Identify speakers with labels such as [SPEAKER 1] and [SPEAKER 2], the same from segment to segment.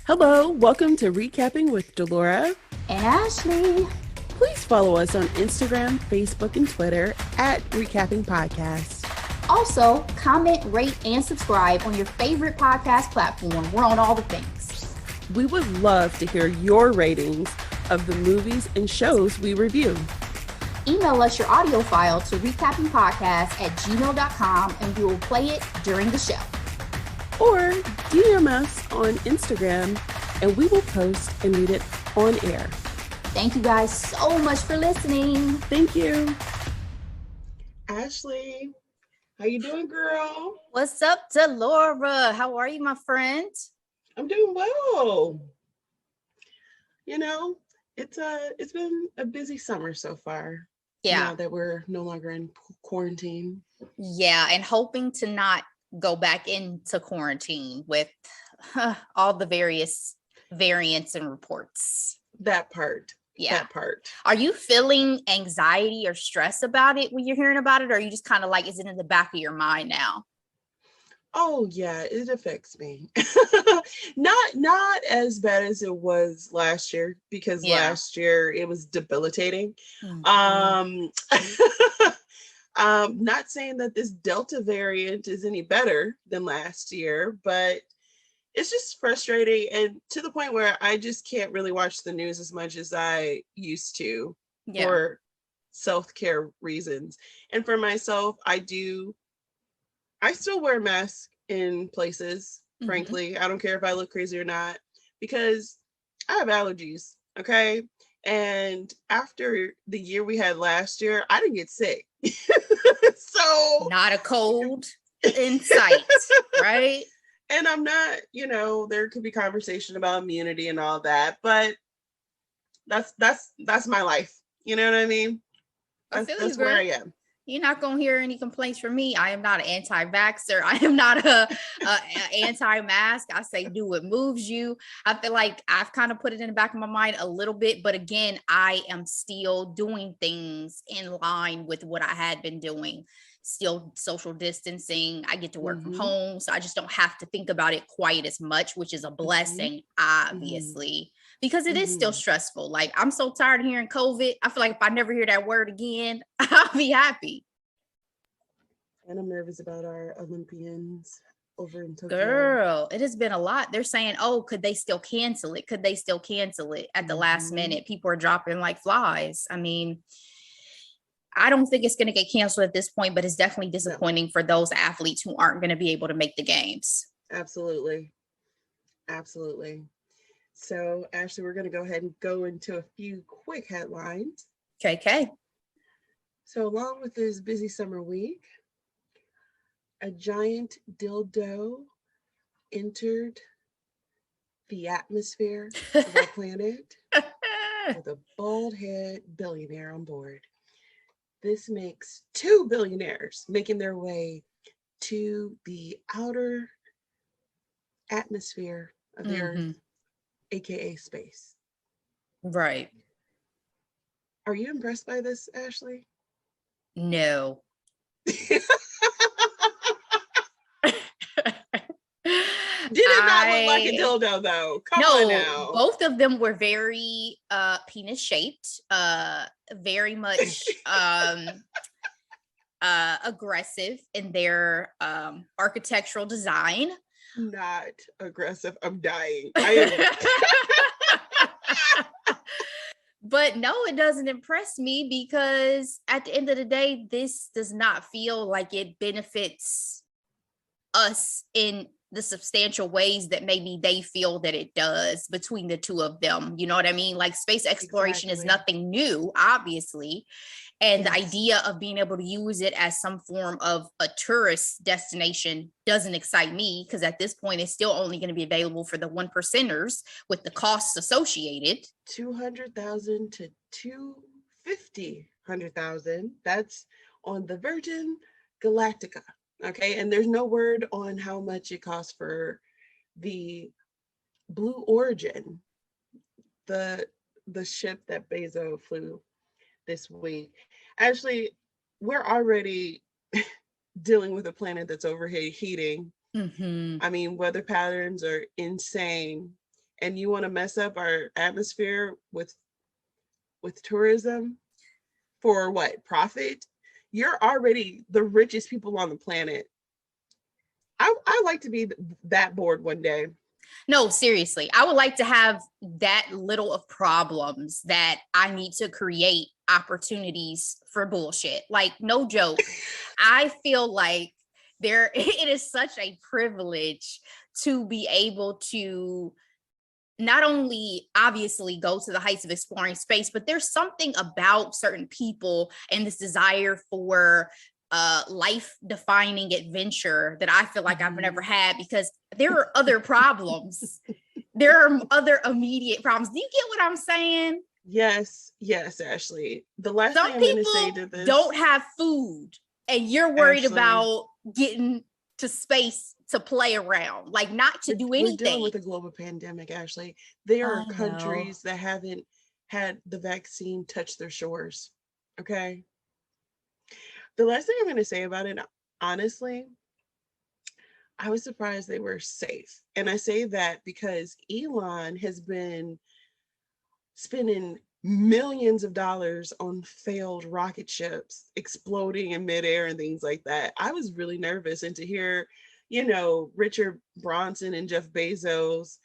[SPEAKER 1] Hello, welcome to Recapping with Delora
[SPEAKER 2] and Ashley.
[SPEAKER 1] Please follow us on Instagram, Facebook, and Twitter at Recapping Podcast.
[SPEAKER 2] Also, comment, rate, and subscribe on your favorite podcast platform. We're on all the things.
[SPEAKER 1] We would love to hear your ratings of the movies and shows we review.
[SPEAKER 2] Email us your audio file to recappingpodcast@gmail.com and we will play it during the show.
[SPEAKER 1] Or DM us on Instagram and we will post and read it on air.
[SPEAKER 2] Thank you guys so much for listening.
[SPEAKER 1] Thank you.
[SPEAKER 3] Ashley, how you doing, girl?
[SPEAKER 2] What's up, Delora? How are you, my friend?
[SPEAKER 3] I'm doing well. You know, it's been a busy summer so far.
[SPEAKER 2] Yeah.
[SPEAKER 3] Now that we're no longer in quarantine.
[SPEAKER 2] Yeah, and hoping to not go back into quarantine with all the various variants and reports.
[SPEAKER 3] That part.
[SPEAKER 2] Yeah.
[SPEAKER 3] That part.
[SPEAKER 2] Are you feeling anxiety or stress about it when you're hearing about it? Or are you just kind of like, is it in the back of your mind now?
[SPEAKER 3] Oh yeah, it affects me. Not as bad as it was last year, because last year it was debilitating. Mm-hmm. Not saying that this Delta variant is any better than last year, but it's just frustrating, and to the point where I just can't really watch the news as much as I used to for self-care reasons. And for myself, I still wear a mask in places, frankly. I don't care if I look crazy or not, because I have allergies, okay? And after the year we had last year, I didn't get sick. So
[SPEAKER 2] not a cold in sight, right?
[SPEAKER 3] And I'm not, there could be conversation about immunity and all that, but that's my life. You know what I mean? That's where I am.
[SPEAKER 2] You're not going to hear any complaints from me. I am not an anti-vaxxer. I am not a anti-mask. I say, do what moves you. I feel like I've kind of put it in the back of my mind a little bit, but again, I am still doing things in line with what I had been doing. Still social distancing. I get to work from home, so I just don't have to think about it quite as much, which is a blessing, obviously, because it is still stressful. Like, I'm so tired of hearing COVID. I feel like if I never hear that word again, I'll be happy.
[SPEAKER 3] And I'm nervous about our Olympians over in Tokyo.
[SPEAKER 2] Girl, it has been a lot. They're saying, oh, could they still cancel it? Could they still cancel it at the last minute? People are dropping like flies. I mean, I don't think it's going to get canceled at this point, but it's definitely disappointing for those athletes who aren't going to be able to make the games.
[SPEAKER 3] Absolutely. Absolutely. So, Ashley, we're going to go ahead and go into a few quick headlines.
[SPEAKER 2] Okay.
[SPEAKER 3] So, along with this busy summer week, a giant dildo entered the atmosphere of our planet with a bald head billionaire on board. This makes 2 billionaires making their way to the outer atmosphere of the Earth, aka space.
[SPEAKER 2] Right.
[SPEAKER 3] Are you impressed by this, Ashley?
[SPEAKER 2] No.
[SPEAKER 3] Did it not look like a dildo, though? Come on now.
[SPEAKER 2] Both of them were very penis shaped, very much aggressive in their architectural design.
[SPEAKER 3] Not aggressive. I'm dying.
[SPEAKER 2] But no, it doesn't impress me, because at the end of the day, this does not feel like it benefits us in the substantial ways that maybe they feel that it does between the two of them. You know what I mean? Like, space exploration is nothing new, obviously. And the idea of being able to use it as some form of a tourist destination doesn't excite me, because at this point, it's still only going to be available for the 1%ers with the costs associated.
[SPEAKER 3] 200,000 to 100,000. That's on the Virgin Galactica. Okay, and there's no word on how much it costs for the Blue Origin, the ship that Bezos flew this week. Actually, we're already dealing with a planet that's overheating. I mean, weather patterns are insane. and you want to mess up our atmosphere with tourism for what profit? You're already the richest people on the planet. I like to be that bored one day.
[SPEAKER 2] No, seriously. I would like to have that little of problems that I need to create opportunities for bullshit. Like, no joke. I feel like it is such a privilege to be able to not only obviously go to the heights of exploring space, but there's something about certain people and this desire for life defining adventure that I feel like I've never had, because there are other problems. There are other immediate problems. Do you get what I'm saying?
[SPEAKER 3] Yes, Ashley. The last
[SPEAKER 2] Some
[SPEAKER 3] thing I'm going to
[SPEAKER 2] people
[SPEAKER 3] say to this,
[SPEAKER 2] don't have food and you're worried
[SPEAKER 3] Ashley,
[SPEAKER 2] about getting to space to play around, like not to do anything.
[SPEAKER 3] We're dealing with a global pandemic, Ashley. There are countries that haven't had the vaccine touch their shores. Okay. The last thing I'm going to say about it, honestly, I was surprised they were safe. And I say that because Elon has been spending millions of dollars on failed rocket ships exploding in midair and things like that. I was really nervous. And to hear, Richard Branson and Jeff Bezos,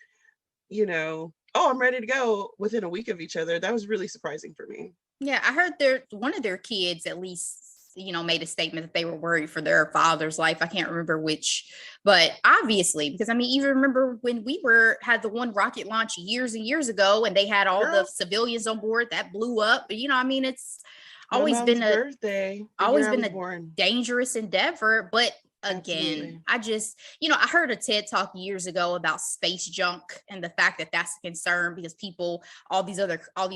[SPEAKER 3] oh, I'm ready to go within a week of each other, that was really surprising for me.
[SPEAKER 2] Yeah, I heard one of their kids at least, made a statement that they were worried for their father's life. I can't remember which, but obviously, because even remember when we had the one rocket launch years and years ago and they had all the civilians on board that blew up. But, it's always been a dangerous endeavor. But again, absolutely. I heard a TED talk years ago about space junk and the fact that that's a concern because people, all these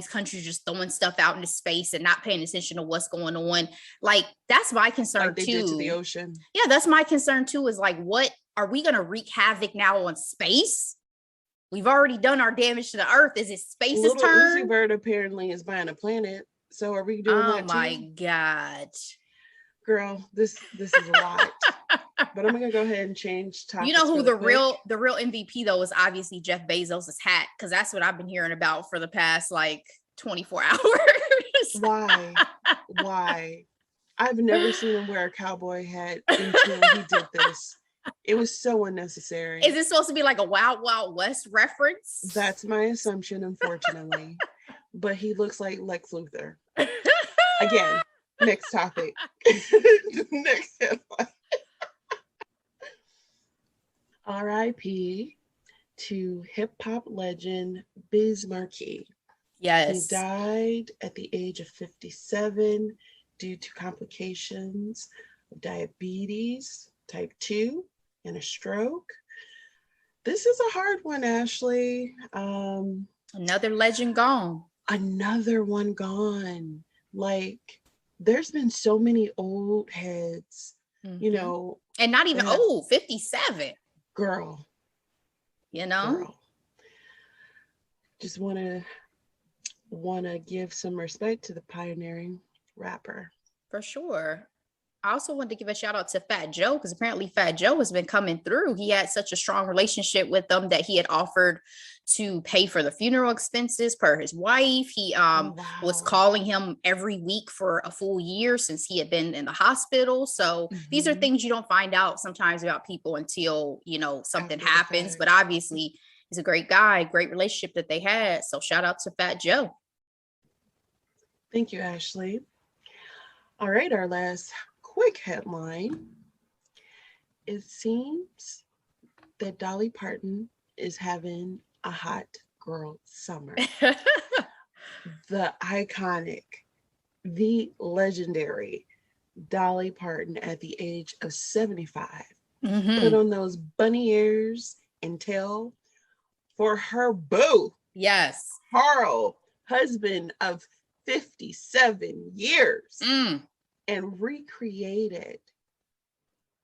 [SPEAKER 2] countries just throwing stuff out into space and not paying attention to what's going on. Like, that's my concern
[SPEAKER 3] they
[SPEAKER 2] too.
[SPEAKER 3] did to the ocean.
[SPEAKER 2] Yeah, that's my concern too, is like, what are we going to wreak havoc now on space? We've already done our damage to the earth. Is it space's turn?
[SPEAKER 3] Uzi Bird apparently is buying a planet. So are we doing that too?
[SPEAKER 2] Oh my God.
[SPEAKER 3] Girl, this is a lot. But I'm gonna go ahead and change topics.
[SPEAKER 2] You know who the real MVP though is obviously Jeff Bezos' hat, because that's what I've been hearing about for the past 24 hours.
[SPEAKER 3] Why? I've never seen him wear a cowboy hat until he did this. It was so unnecessary.
[SPEAKER 2] Is it supposed to be like a Wild Wild West reference?
[SPEAKER 3] That's my assumption, unfortunately. But he looks like Lex Luthor. Again, next topic. Next headline. R.I.P. to hip-hop legend Biz Markie.
[SPEAKER 2] Yes.
[SPEAKER 3] He died at the age of 57 due to complications of diabetes, type 2, and a stroke. This is a hard one, Ashley.
[SPEAKER 2] Another legend gone.
[SPEAKER 3] Another one gone. Like, there's been so many old heads,
[SPEAKER 2] and not even old, 57.
[SPEAKER 3] Girl. Girl. Just wanna give some respect to the pioneering rapper.
[SPEAKER 2] For sure. I also wanted to give a shout out to Fat Joe, because apparently Fat Joe has been coming through. He had such a strong relationship with them that he had offered to pay for the funeral expenses per his wife. He was calling him every week for a full year since he had been in the hospital. So these are things you don't find out sometimes about people until, something happens. But obviously he's a great guy, great relationship that they had. So shout out to Fat Joe.
[SPEAKER 3] Thank you, Ashley. All right, our last quick headline. It seems that Dolly Parton is having a hot girl summer. The iconic, the legendary Dolly Parton at the age of 75 put on those bunny ears and tail for her boo.
[SPEAKER 2] Yes.
[SPEAKER 3] Carl, husband of 57 years. And recreated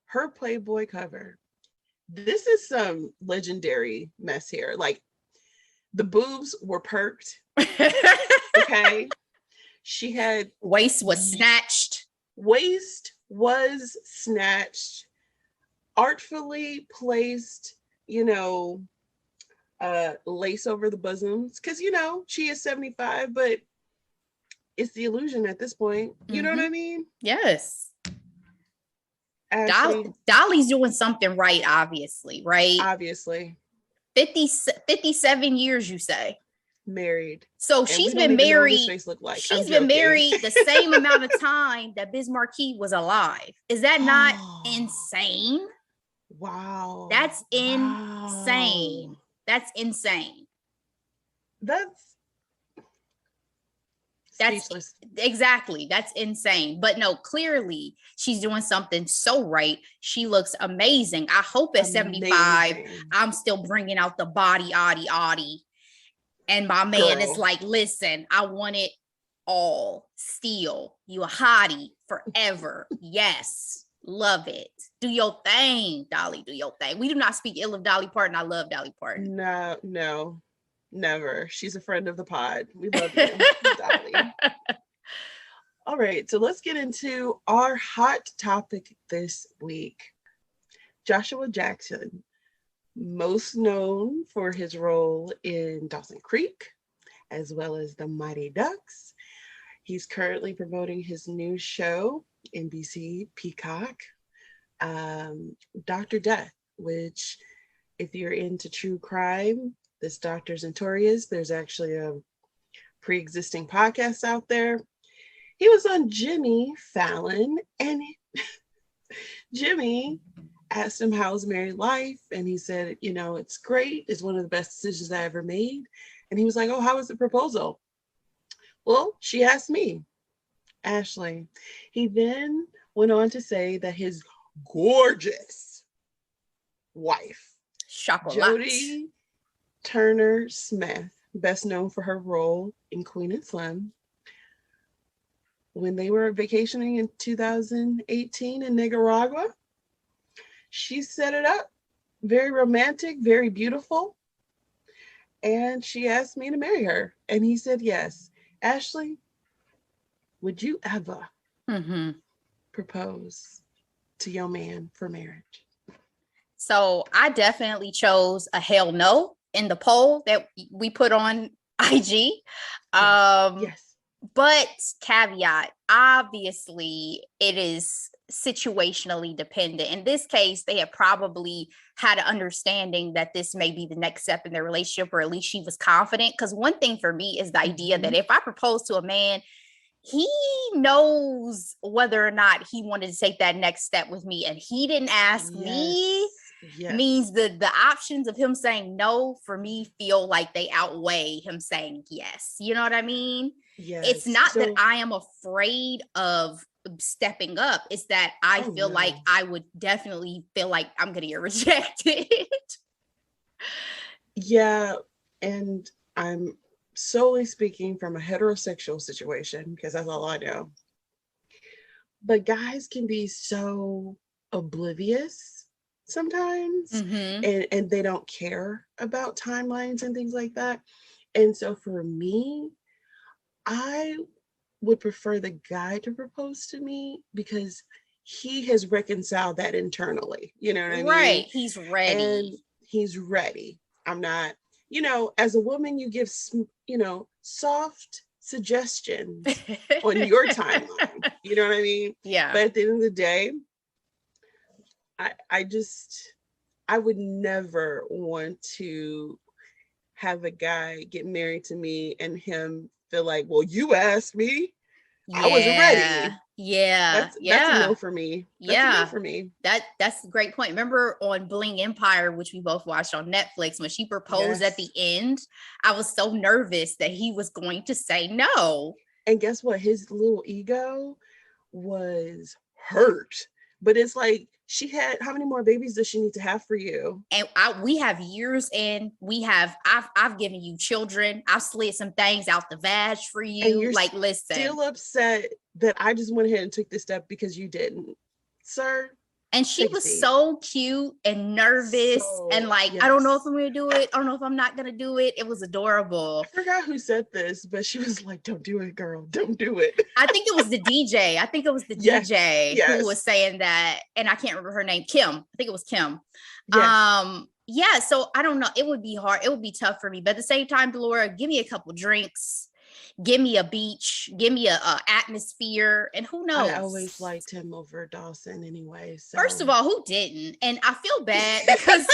[SPEAKER 3] her Playboy cover. This is some legendary mess here. Like, the boobs were perked. Okay. She had
[SPEAKER 2] waist was snatched.
[SPEAKER 3] Artfully placed, lace over the bosoms, because she is 75, but it's the illusion at this point. You know what I mean?
[SPEAKER 2] Yes.
[SPEAKER 3] Ashley,
[SPEAKER 2] Dolly's doing something right, obviously, right?
[SPEAKER 3] Obviously.
[SPEAKER 2] 57 years, you say?
[SPEAKER 3] Married.
[SPEAKER 2] So she's been married.
[SPEAKER 3] Like.
[SPEAKER 2] She's been married the same amount of time that Biz Markie was alive. Is that not insane?
[SPEAKER 3] Wow.
[SPEAKER 2] That's insane. Wow. That's insane.
[SPEAKER 3] That's speechless.
[SPEAKER 2] Exactly. That's insane. But no, clearly she's doing something so right. She looks amazing. I hope at 75, I'm still bringing out the body, and my man is like, listen, I want it all. Still, you a hottie forever. Yes. Love it. Do your thing, Dolly. Do your thing. We do not speak ill of Dolly Parton. I love Dolly Parton.
[SPEAKER 3] No, never. She's a friend of the pod. We love you, Dolly. All right, so let's get into our hot topic this week. Joshua Jackson, most known for his role in Dawson Creek, as well as the Mighty Ducks. He's currently promoting his new show, NBC Peacock, Dr. Death, which, if you're into true crime, this Doctor's Notorious, there's actually a pre-existing podcast out there. He was on Jimmy Fallon, and Jimmy asked him how his married life, and he said, it's great. It's one of the best decisions I ever made. And he was like, oh, how was the proposal? Well, she asked me, Ashley. He then went on to say that his gorgeous wife, Jodie Turner Smith, best known for her role in Queen and Slim, when they were vacationing in 2018 in Nicaragua, she set it up. Very romantic, very beautiful. And she asked me to marry her. And he said yes. Ashley, would you ever propose to your man for marriage?
[SPEAKER 2] So I definitely chose a hell no in the poll that we put on IG. Yes. But caveat, obviously it is situationally dependent. In this case, they had probably had an understanding that this may be the next step in their relationship, or at least she was confident. Because one thing for me is the idea that if I propose to a man, he knows whether or not he wanted to take that next step with me, and he didn't ask me. Yes. Means the options of him saying no for me feel like they outweigh him saying yes. You know what I mean? Yes. It's not that I am afraid of stepping up. It's that I feel like I would definitely feel like I'm going to get rejected.
[SPEAKER 3] Yeah. And I'm solely speaking from a heterosexual situation because that's all I know. But guys can be so oblivious sometimes, and they don't care about timelines and things like that. And so for me, I would prefer the guy to propose to me because he has reconciled that internally. You know what I mean?
[SPEAKER 2] Right. He's ready.
[SPEAKER 3] And he's ready. I'm not, as a woman, you give, soft suggestions on your timeline. You know what I mean?
[SPEAKER 2] Yeah.
[SPEAKER 3] But at the end of the day, I would never want to have a guy get married to me and him feel like, well, you asked me. I wasn't ready.
[SPEAKER 2] Yeah.
[SPEAKER 3] That's a no for me. That's a no for me.
[SPEAKER 2] That's a great point. Remember on Bling Empire, which we both watched on Netflix, when she proposed at the end, I was so nervous that he was going to say no.
[SPEAKER 3] And guess what? His little ego was hurt. But it's like, she had, how many more babies does she need to have for you?
[SPEAKER 2] And we have years, and I've given you children. I've slid some things out the vag for you.
[SPEAKER 3] And you're
[SPEAKER 2] like, listen,
[SPEAKER 3] still upset that I just went ahead and took this step because you didn't, sir.
[SPEAKER 2] And she was so cute and nervous and like, yes. I don't know if I'm going to do it. I don't know if I'm not going to do it. It was adorable.
[SPEAKER 3] I forgot who said this, but she was like, don't do it, girl. Don't do it.
[SPEAKER 2] I think it was the DJ. DJ who was saying that. And I can't remember her name. Kim. I think it was Kim. Yes. yeah, so I don't know. It would be hard. It would be tough for me. But at the same time, Delora, give me a couple drinks, give me a beach, give me a atmosphere, and who
[SPEAKER 3] I
[SPEAKER 2] knows?
[SPEAKER 3] always liked him over Dawson anyway.
[SPEAKER 2] First of
[SPEAKER 3] So
[SPEAKER 2] all, who didn't? And I feel bad because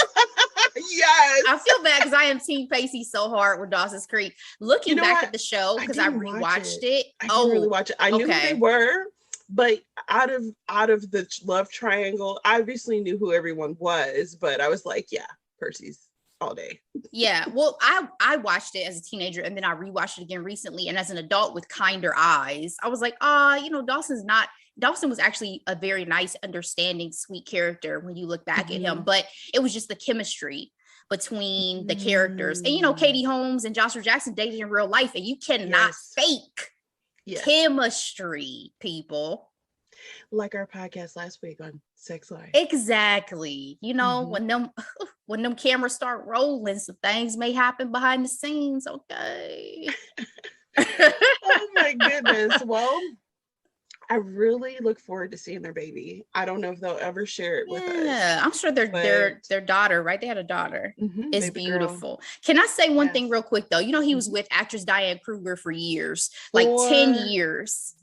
[SPEAKER 3] yes,
[SPEAKER 2] I feel bad because I am Team Pacey so hard with Dawson's Creek. Looking back
[SPEAKER 3] what?
[SPEAKER 2] at the show,
[SPEAKER 3] I
[SPEAKER 2] because I
[SPEAKER 3] didn't watch
[SPEAKER 2] rewatched it.
[SPEAKER 3] I didn't really watch it. I knew who they were, but out of the love triangle, I obviously knew who everyone was, but I was like, yeah, Percy's all day.
[SPEAKER 2] Yeah, well, I watched it as a teenager and then I rewatched it again recently, and as an adult with kinder eyes, I was like, Dawson was actually a very nice, understanding, sweet character when you look back at him, but it was just the chemistry between the characters. And Katie Holmes and Joshua Jackson dated in real life, and you cannot fake chemistry, people.
[SPEAKER 3] Like our podcast last week on Sex Life.
[SPEAKER 2] Exactly. When them cameras start rolling, some things may happen behind the scenes. Okay.
[SPEAKER 3] Oh my goodness. Well, I really look forward to seeing their baby. I don't know if they'll ever share it with us.
[SPEAKER 2] Yeah, I'm sure their daughter, right? They had a daughter. It's beautiful.
[SPEAKER 3] Girl.
[SPEAKER 2] Can I say one thing real quick though? He was with actress Diane Kruger for years, like 10 years.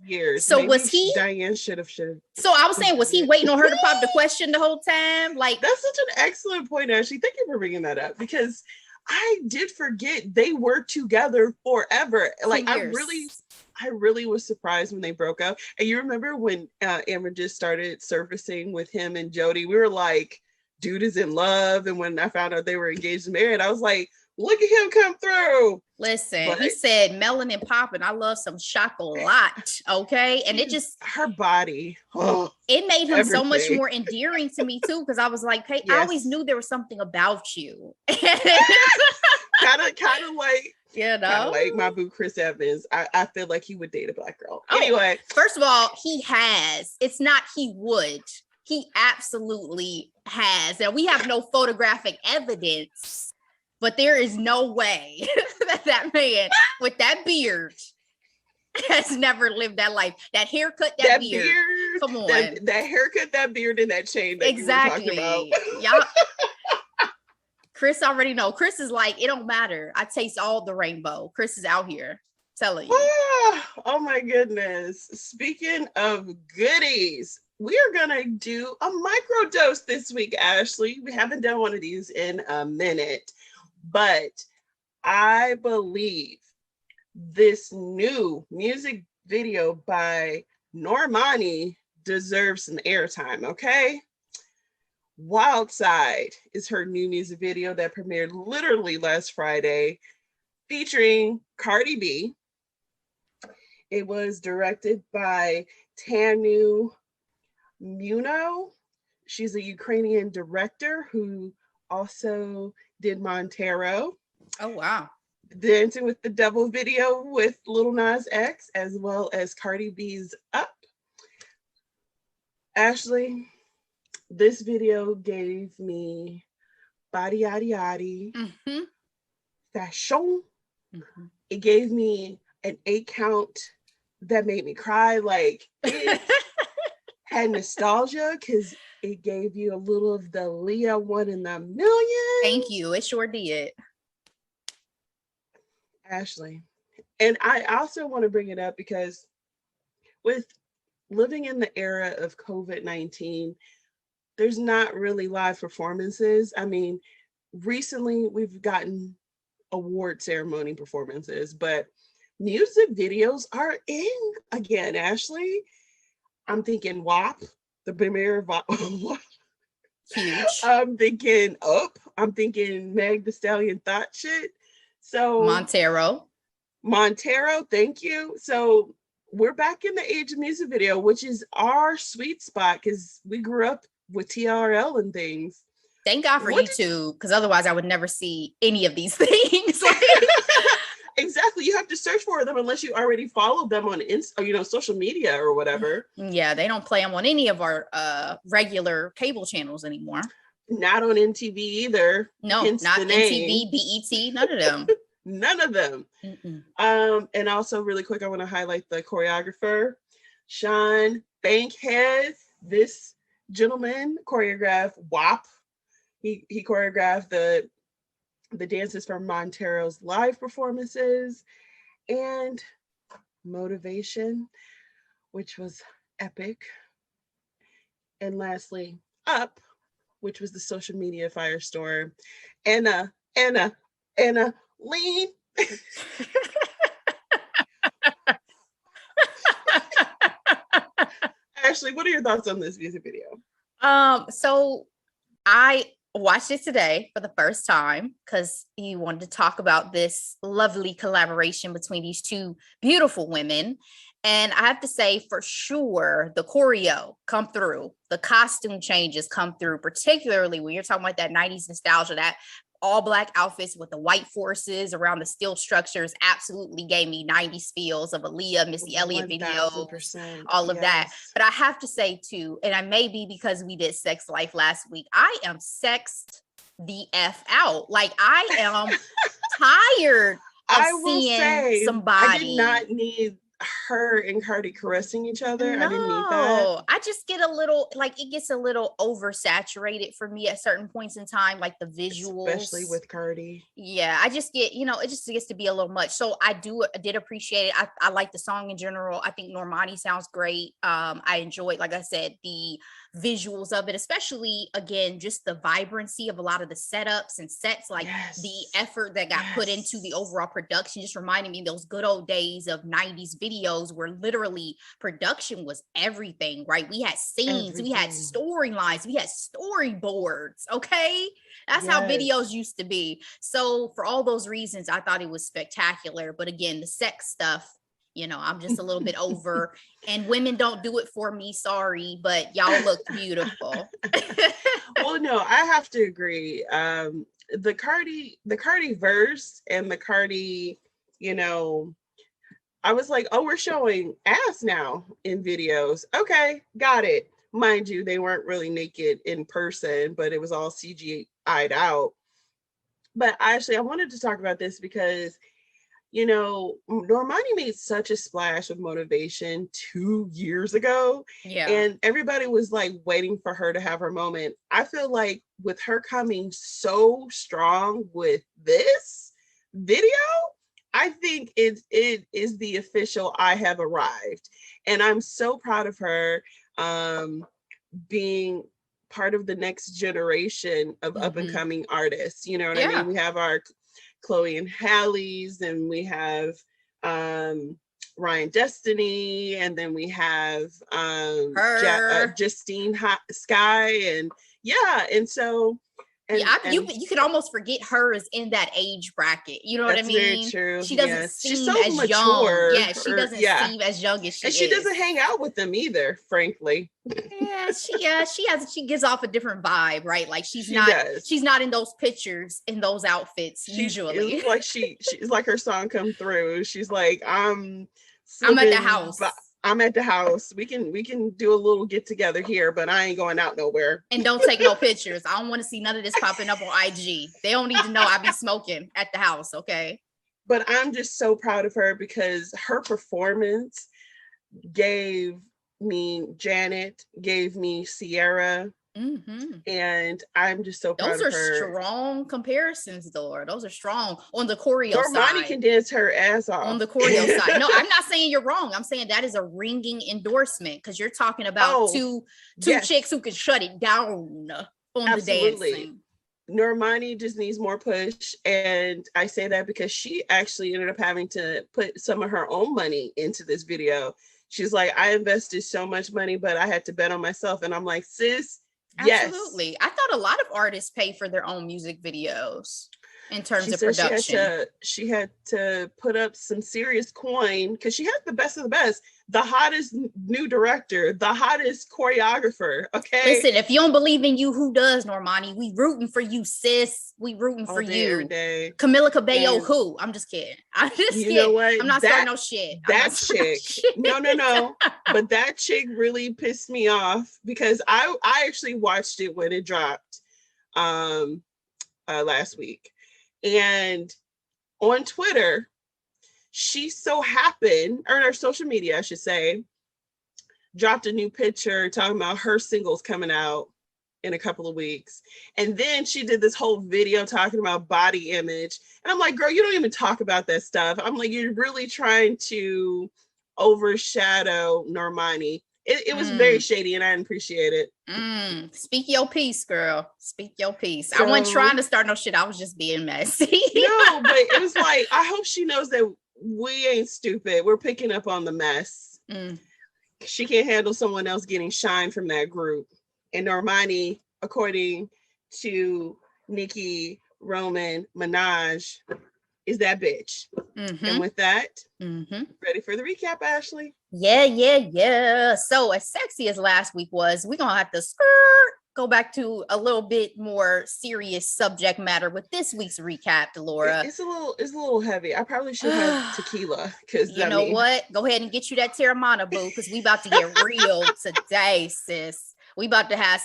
[SPEAKER 2] So maybe was he?
[SPEAKER 3] Diane should have. So
[SPEAKER 2] I was saying, was he waiting on her to pop the question the whole time? Like,
[SPEAKER 3] that's such an excellent point, Ashley. Thank you for bringing that up, because I did forget they were together forever. Like, I really was surprised when they broke up. And you remember when Amber just started surfacing with him and Jody, we were like, dude is in love. And when I found out they were engaged and married, I was like, look at him come through.
[SPEAKER 2] Listen, he said melanin popping. I love some chocolate. Okay. And it just,
[SPEAKER 3] her body.
[SPEAKER 2] It made him so much more endearing to me too. Cause I was like, hey, I always knew there was something about you.
[SPEAKER 3] kind of like, like my boo Chris Evans. I feel like he would date a Black girl. Anyway,
[SPEAKER 2] first of all, he has. It's not he would. He absolutely has. And we have no photographic evidence, but there is no way that man with that beard has never lived that life. That haircut, that beard. Come on.
[SPEAKER 3] That haircut, that beard, and that chain that
[SPEAKER 2] exactly.
[SPEAKER 3] you were talking about.
[SPEAKER 2] Y'all, Chris already know. Chris is like, it don't matter. I taste all the rainbow. Chris is out here telling you.
[SPEAKER 3] Oh my goodness. Speaking of goodies, we are going to do a microdose this week, Ashley. We haven't done one of these in a minute, but I believe this new music video by Normani deserves some airtime, okay? Wild Side is her new music video that premiered literally last Friday, featuring Cardi B. It was directed by Tanu Muno. She's a Ukrainian director who also did Montero.
[SPEAKER 2] Oh, wow.
[SPEAKER 3] Dancing with the Devil video with Lil Nas X, as well as Cardi B's Up. Ashley, this video gave me body yaddy yaddy, fashion. It gave me an 8 count that made me cry. Like, it had nostalgia because it gave you a little of the Leah 1 in a million.
[SPEAKER 2] Thank you. It sure did.
[SPEAKER 3] Ashley. And I also want to bring it up because with living in the era of COVID-19, there's not really live performances. I mean, recently we've gotten award ceremony performances, but music videos are in again, Ashley. I'm thinking WAP, the premiere of WAP.
[SPEAKER 2] Huge.
[SPEAKER 3] I'm thinking Up. I'm thinking Meg the Stallion Thought Shit. So Montero, thank you. So we're back in the age of music video, which is our sweet spot because we grew up with TRL and things.
[SPEAKER 2] Thank God for YouTube, because otherwise I would never see any of these things.
[SPEAKER 3] Exactly. You have to search for them unless you already follow them on social media or whatever.
[SPEAKER 2] Yeah, they don't play them on any of our regular cable channels anymore.
[SPEAKER 3] Not on MTV either.
[SPEAKER 2] No, not MTV, BET, none of them.
[SPEAKER 3] None of them. And also really quick, I want to highlight the choreographer, Sean Bankhead. This gentleman choreographed WAP, He choreographed the dances from Montero's live performances, and Motivation, which was epic. And lastly, Up, which was the social media firestorm. Anna, lean. Ashley, what are your thoughts on this music video?
[SPEAKER 2] So I watched it today for the first time because he wanted to talk about this lovely collaboration between these two beautiful women. And I have to say, for sure, the choreo come through, the costume changes come through, particularly when you're talking about that 90s nostalgia, that all black outfits with the white forces around the steel structures absolutely gave me 90s feels of Aaliyah, Missy Elliott videos, all of that. But I have to say too, and I may be because we did Sex Life last week, I am sexed the F out. Like I am tired of seeing somebody.
[SPEAKER 3] I did not need her and Cardi caressing each other.
[SPEAKER 2] No,
[SPEAKER 3] I didn't need that.
[SPEAKER 2] I just get a little, like, it gets a little oversaturated for me at certain points in time, like the visuals,
[SPEAKER 3] especially with Cardi.
[SPEAKER 2] Yeah, I just get, it just gets to be a little much. So I did appreciate it. I like the song in general. I think Normani sounds great. I enjoyed, like I said, the visuals of it, especially again, just the vibrancy of a lot of the setups and sets, like the effort that got put into the overall production, just reminding me of those good old days of 90s videos where literally production was everything, right? We had scenes, we had storylines, we had storyboards. Okay, that's how videos used to be. So for all those reasons, I thought it was spectacular. But again, the sex stuff, I'm just a little bit over, and women don't do it for me. Sorry, but y'all look beautiful.
[SPEAKER 3] Well, no, I have to agree. The Cardi verse and the Cardi, I was like, oh, we're showing ass now in videos. Okay, got it. Mind you, they weren't really naked in person, but it was all CGI'd out. But actually, I wanted to talk about this because Normani made such a splash of Motivation 2 years ago. Yeah. And everybody was like waiting for her to have her moment. I feel like with her coming so strong with this video, I think it is the official I have arrived. And I'm so proud of her being part of the next generation of up and coming artists. You know what I mean? We have our Chloe and Halle's, and we have Ryan Destiny, and then we have Justine Sky, and so
[SPEAKER 2] you could almost forget her is in that age bracket. You know what I mean? Very true. She doesn't seem so as mature. Young. Yeah, she doesn't seem as young as she is.
[SPEAKER 3] And she doesn't hang out with them either, frankly.
[SPEAKER 2] She gives off a different vibe, right? Like she's not in those pictures in those outfits usually.
[SPEAKER 3] It's like she's like her song come through. She's like, I'm
[SPEAKER 2] at the house.
[SPEAKER 3] I'm at the house. We can do a little get together here, but I ain't going out nowhere.
[SPEAKER 2] And don't take no pictures. I don't want to see none of this popping up on IG. They don't need to know I be smoking at the house, okay?
[SPEAKER 3] But I'm just so proud of her because her performance gave me Janet, gave me Sierra. And I'm just so proud of her.
[SPEAKER 2] Those are strong comparisons, though. Those are strong on the choreo side.
[SPEAKER 3] Normani can dance her ass off.
[SPEAKER 2] On the choreo side. No, I'm not saying you're wrong. I'm saying that is a ringing endorsement because you're talking about two chicks who can shut it down on the dancing.
[SPEAKER 3] Normani just needs more push. And I say that because she actually ended up having to put some of her own money into this video. She's like, I invested so much money, but I had to bet on myself. And I'm like, sis,
[SPEAKER 2] absolutely. Yes. I thought a lot of artists pay for their own music videos in terms of production.
[SPEAKER 3] She had to put up some serious coin because she had the best of the best, the hottest new director, the hottest choreographer. Okay.
[SPEAKER 2] Listen, if you don't believe in you, who does, Normani? We rooting for you, sis. We rooting for you.
[SPEAKER 3] Every day.
[SPEAKER 2] Camila Cabello, who? I'm just kidding. You know what? I'm not starting no shit.
[SPEAKER 3] That chick. No. But that chick really pissed me off because I actually watched it when it dropped last week. And on Twitter, she so happened, or her social media, I should say, dropped a new picture talking about her singles coming out in a couple of weeks. And then she did this whole video talking about body image. And I'm like, girl, you don't even talk about that stuff. I'm like, you're really trying to overshadow Normani. It was very shady and I didn't appreciate it.
[SPEAKER 2] Speak your piece, girl. Speak your piece.
[SPEAKER 3] So,
[SPEAKER 2] I wasn't trying to start no shit. I was just being messy.
[SPEAKER 3] No, but it was like, I hope she knows that we ain't stupid. We're picking up on the mess. She can't handle someone else getting shine from that group. And Normani, according to Nicki Roman Minaj, is that bitch. And with that, ready for the recap, Ashley?
[SPEAKER 2] Yeah. So as sexy as last week was, we're gonna have to go back to a little bit more serious subject matter with this week's recap, Delora.
[SPEAKER 3] It's a little heavy. I probably should have tequila, because
[SPEAKER 2] you know what? Go ahead and get you that Terramana, boo, because we about to get real today, sis. We about to have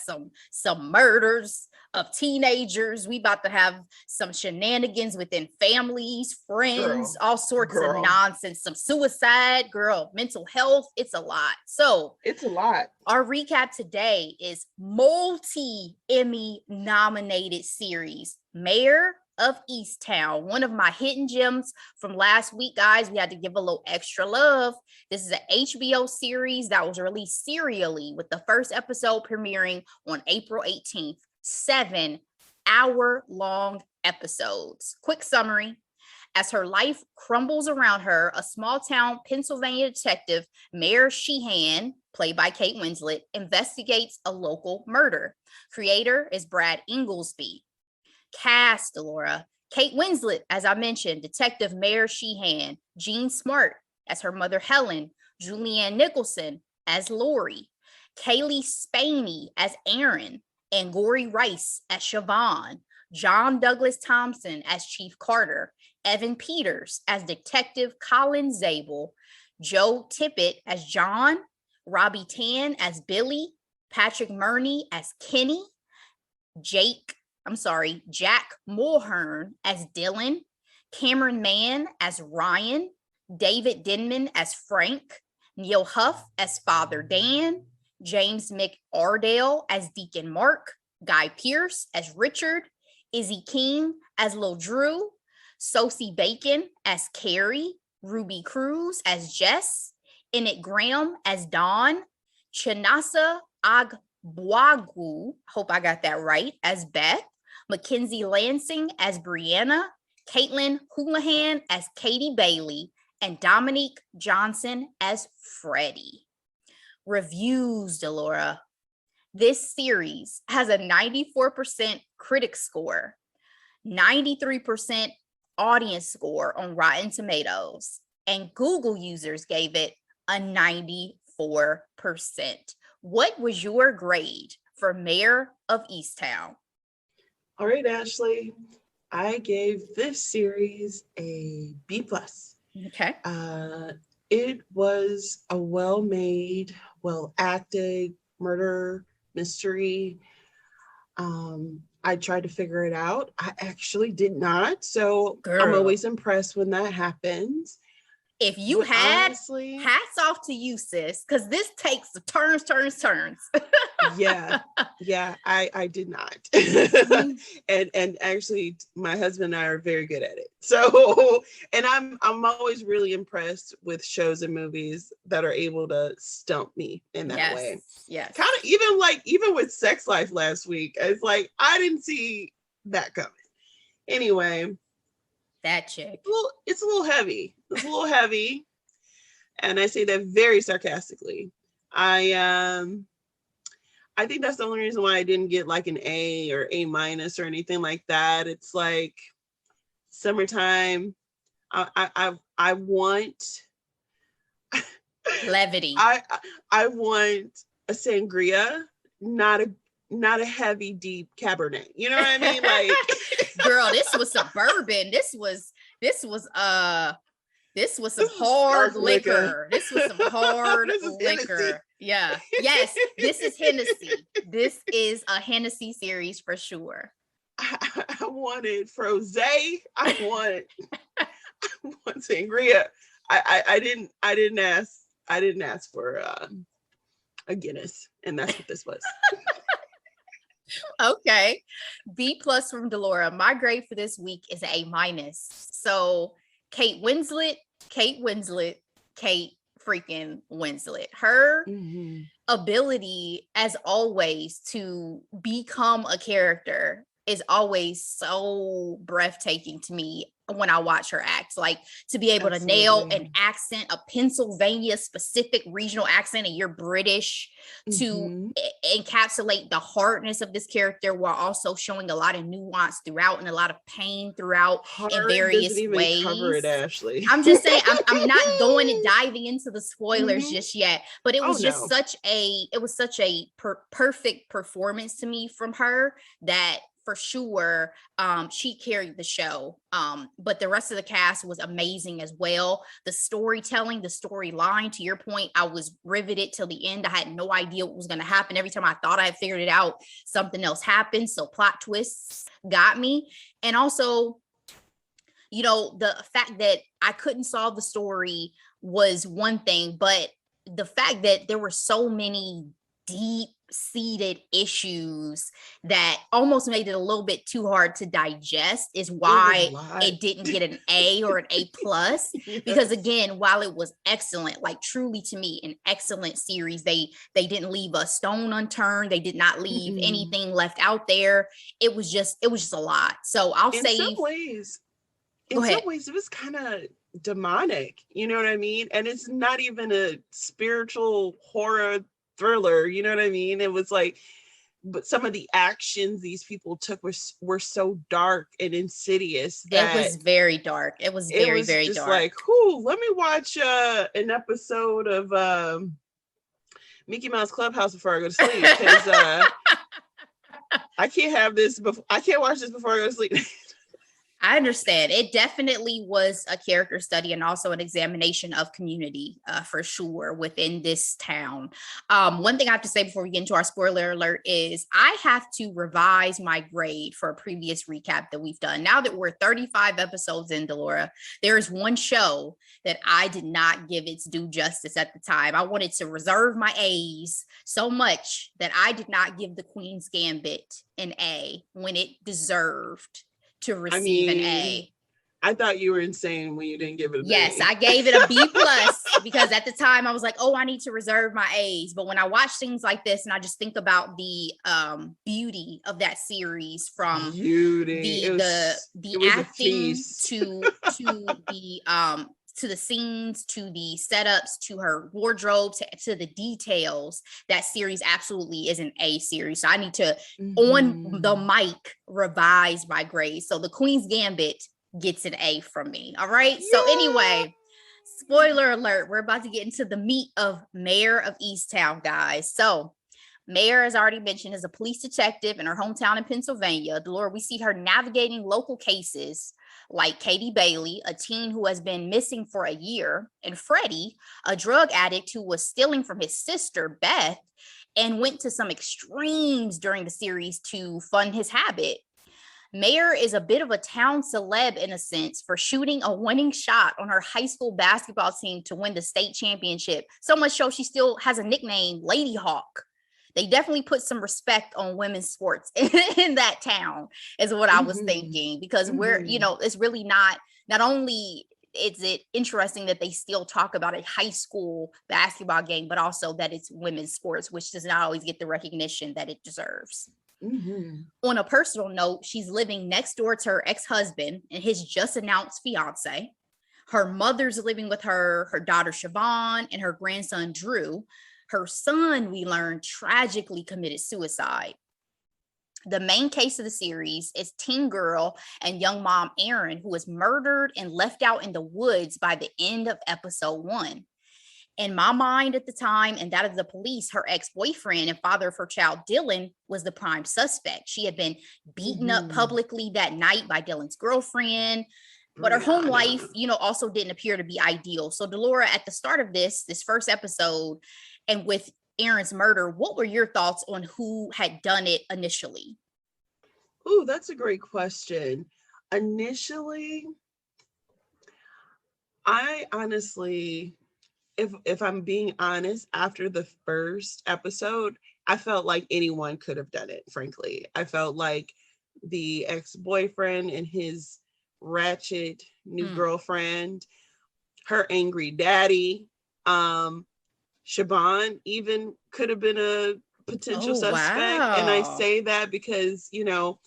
[SPEAKER 2] some murders of teenagers. We about to have some shenanigans within families, friends, all sorts of nonsense, some suicide, mental health. It's a lot. So
[SPEAKER 3] it's a lot.
[SPEAKER 2] Our recap today is multi-Emmy nominated series, Mare of Easttown, one of my hidden gems from last week, guys. We had to give a little extra love. This is an HBO series that was released serially, with the first episode premiering on April 18th. 7 hour-long episodes. Quick summary. As her life crumbles around her, a small-town Pennsylvania detective, Mare Sheehan, played by Kate Winslet, investigates a local murder. Creator is Brad Inglesby. Cast, Delora: Kate Winslet, as I mentioned, Detective Mare Sheehan; Jean Smart as her mother Helen; Julianne Nicholson as Lori; Kaylee Spaney as Aaron; and Gory Rice as Siobhan; John Douglas Thompson as Chief Carter; Evan Peters as Detective Colin Zabel; Joe Tippett as John; Robbie Tan as Billy; Patrick Murney as Kenny; Jack Mulhern as Dylan; Cameron Mann as Ryan; David Denman as Frank; Neil Huff as Father Dan; James McArdale as Deacon Mark; Guy Pearce as Richard; Izzy King as Lil Drew; Sosie Bacon as Carrie; Ruby Cruz as Jess; Emmett Graham as Dawn; Chinasa Agbuagu, hope I got that right, as Beth; Mackenzie Lansing as Brianna; Caitlin Houlihan as Katie Bailey; and Dominique Johnson as Freddie. Reviews, Delora. This series has a 94% critic score, 93% audience score on Rotten Tomatoes, and Google users gave it a 94%. What was your grade for Mare of Easttown?
[SPEAKER 3] All right, Ashley. I gave this series a B+.
[SPEAKER 2] Okay.
[SPEAKER 3] It was a well-made, well-acted murder mystery. I tried to figure it out. I actually did not. So I'm always impressed when that happens.
[SPEAKER 2] If you had, honestly, hats off to you, sis, because this takes the turns.
[SPEAKER 3] yeah, I did not. and actually, my husband and I are very good at it. So, and I'm always really impressed with shows and movies that are able to stump me in that way.
[SPEAKER 2] Yes.
[SPEAKER 3] Kind of even with Sex Life last week, it's like I didn't see that coming. Anyway.
[SPEAKER 2] That chick.
[SPEAKER 3] It's a little heavy. It's a little heavy. And I say that very sarcastically. I think that's the only reason why I didn't get like an A or A- or anything like that. It's like summertime. I want
[SPEAKER 2] levity.
[SPEAKER 3] I want a sangria, not a heavy, deep Cabernet. You know what I mean? Like,
[SPEAKER 2] girl, this was suburban. This was some hard liquor. This was some hard liquor.
[SPEAKER 3] Hennessy.
[SPEAKER 2] Yeah. Yes. This is Hennessy. This is a Hennessy series for sure.
[SPEAKER 3] I wanted Froze. I want sangria. I didn't ask for a Guinness, and that's what this was.
[SPEAKER 2] Okay. B plus from Delora. My grade for this week is A minus. So Kate Winslet, Kate Winslet, Kate freaking Winslet. Her
[SPEAKER 3] Mhm.
[SPEAKER 2] ability, as always, to become a character is always so breathtaking to me when I watch her act. Like, to be able to nail an
[SPEAKER 3] Absolutely.
[SPEAKER 2] accent, a Pennsylvania specific regional accent, and you're British, to
[SPEAKER 3] Mhm.
[SPEAKER 2] encapsulate the hardness of this character while also showing a lot of nuance throughout and a lot of pain throughout in
[SPEAKER 3] Hard doesn't
[SPEAKER 2] various
[SPEAKER 3] even cover it,
[SPEAKER 2] ways.
[SPEAKER 3] Ashley.
[SPEAKER 2] I'm just saying, I'm not going and diving into the spoilers
[SPEAKER 3] Mhm.
[SPEAKER 2] just yet, but it
[SPEAKER 3] Oh
[SPEAKER 2] was just
[SPEAKER 3] no.
[SPEAKER 2] such a perfect performance to me from her that for sure she carried the show. But the rest of the cast was amazing as well. The storytelling, the storyline, to your point, I was riveted till the end. I had no idea what was going to happen. Every time I thought I had figured it out, something else happened. So plot twists got me. And also, you know, the fact that I couldn't solve the story was one thing, but the fact that there were so many deep seated issues that almost made it a little bit too hard to digest is
[SPEAKER 3] It was a
[SPEAKER 2] why
[SPEAKER 3] lot.
[SPEAKER 2] it didn't get an A or an A plus. Because
[SPEAKER 3] Yes.
[SPEAKER 2] again, while it was excellent, like truly to me an excellent series, they didn't leave a stone unturned, they did not leave
[SPEAKER 3] Mm-mm.
[SPEAKER 2] anything left out there. It was just a lot. So I'll
[SPEAKER 3] In some
[SPEAKER 2] say,
[SPEAKER 3] ways,
[SPEAKER 2] go
[SPEAKER 3] in some
[SPEAKER 2] ahead.
[SPEAKER 3] ways, it was kind of demonic. You know what I mean? And it's not even a spiritual horror thriller. You know what I mean? It was like, but some of the actions these people took were so dark and insidious
[SPEAKER 2] It
[SPEAKER 3] that
[SPEAKER 2] was very dark. It was
[SPEAKER 3] it
[SPEAKER 2] very,
[SPEAKER 3] was
[SPEAKER 2] very
[SPEAKER 3] just
[SPEAKER 2] dark.
[SPEAKER 3] like, whoo, let me watch an episode of Mickey Mouse Clubhouse before I go to sleep, because I can't have this before, I can't watch this before I go to sleep.
[SPEAKER 2] I understand. It definitely was a character study and also an examination of community for sure within this town. One thing I have to say before we get into our spoiler alert is I have to revise my grade for a previous recap that we've done. Now that we're 35 episodes in, Delora, there is one show that I did not give its due justice at the time. I wanted to reserve my A's so much that I did not give The Queen's Gambit an A when it deserved to
[SPEAKER 3] I
[SPEAKER 2] receive an
[SPEAKER 3] mean,
[SPEAKER 2] A.
[SPEAKER 3] I thought you were insane when you didn't give it an
[SPEAKER 2] Yes,
[SPEAKER 3] A.
[SPEAKER 2] I gave it a B plus because at the time I was like, oh, I need to reserve my A's. But when I watch things like this and I just think about the beauty of that series, from
[SPEAKER 3] Beauty.
[SPEAKER 2] the the
[SPEAKER 3] It
[SPEAKER 2] the
[SPEAKER 3] was a
[SPEAKER 2] acting
[SPEAKER 3] feast.
[SPEAKER 2] to the scenes, to the setups, to her wardrobe, to the details, that series absolutely is an A series. So I need to, on the
[SPEAKER 3] Mhm.
[SPEAKER 2] mic, revise my grade. So The Queen's Gambit gets an A from me. All right. So
[SPEAKER 3] Yeah.
[SPEAKER 2] anyway, spoiler alert, we're about to get into the meat of Mare of Easttown, guys. So Mare, as already mentioned, is a police detective in her hometown in Pennsylvania. Delora, we see her navigating local cases like Katie Bailey, a teen who has been missing for a year, and Freddie, a drug addict who was stealing from his sister, Beth, and went to some extremes during the series to fund his habit. Mare is a bit of a town celeb in a sense for shooting a winning shot on her high school basketball team to win the state championship. So much so she still has a nickname, Lady Hawk. They definitely put some respect on women's sports in that town, is what I was
[SPEAKER 3] Mhm.
[SPEAKER 2] thinking. Because we're,
[SPEAKER 3] Mhm.
[SPEAKER 2] it's really not only is it interesting that they still talk about a high school basketball game, but also that it's women's sports, which does not always get the recognition that it deserves.
[SPEAKER 3] Mhm.
[SPEAKER 2] On a personal note, she's living next door to her ex-husband and his just announced fiance. Her mother's living with her daughter Siobhan, and her grandson Drew. Her son, we learned, tragically committed suicide. The main case of the series is teen girl and young mom Erin, who was murdered and left out in the woods by the end of episode 1. In my mind at the time, and that of the police, her ex-boyfriend and father of her child, Dylan, was the prime suspect. She had been beaten up
[SPEAKER 3] Mhm.
[SPEAKER 2] publicly that night by Dylan's girlfriend. But her home life,
[SPEAKER 3] Brianna.
[SPEAKER 2] also didn't appear to be ideal. So, Delora, at the start of this first episode, and with Aaron's murder, what were your thoughts on who had done it initially?
[SPEAKER 3] Ooh, that's a great question. Initially, I honestly, if I'm being honest, after the first episode, I felt like anyone could have done it, frankly. I felt like the ex-boyfriend and his ratchet new girlfriend, her angry daddy, Siobhan even could have been a potential suspect. And I say that because, you know,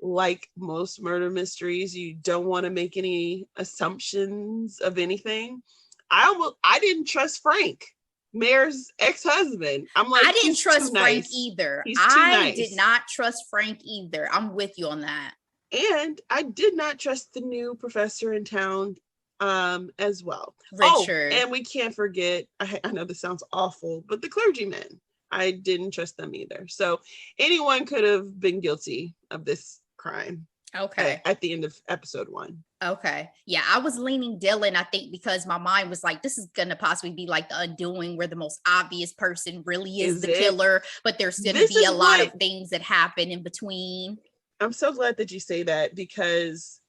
[SPEAKER 3] like most murder mysteries, you don't want to make any assumptions of anything. I didn't trust Frank, Mare's ex-husband. I'm like,
[SPEAKER 2] I didn't trust Frank either. I did not trust Frank either. I'm with you on that.
[SPEAKER 3] And I did not trust the new professor in town as well.
[SPEAKER 2] Richard.
[SPEAKER 3] Oh, and we can't forget, I know this sounds awful, but the clergymen. I didn't trust them either. So anyone could have been guilty of this crime.
[SPEAKER 2] Okay.
[SPEAKER 3] At the end of episode 1.
[SPEAKER 2] Okay. Yeah, I was leaning Dylan, I think, because my mind was like, this is going to possibly be like The Undoing, where the most obvious person really is the killer, but there's going to be a lot of things that happen in between. I'm
[SPEAKER 3] so glad that you say that, because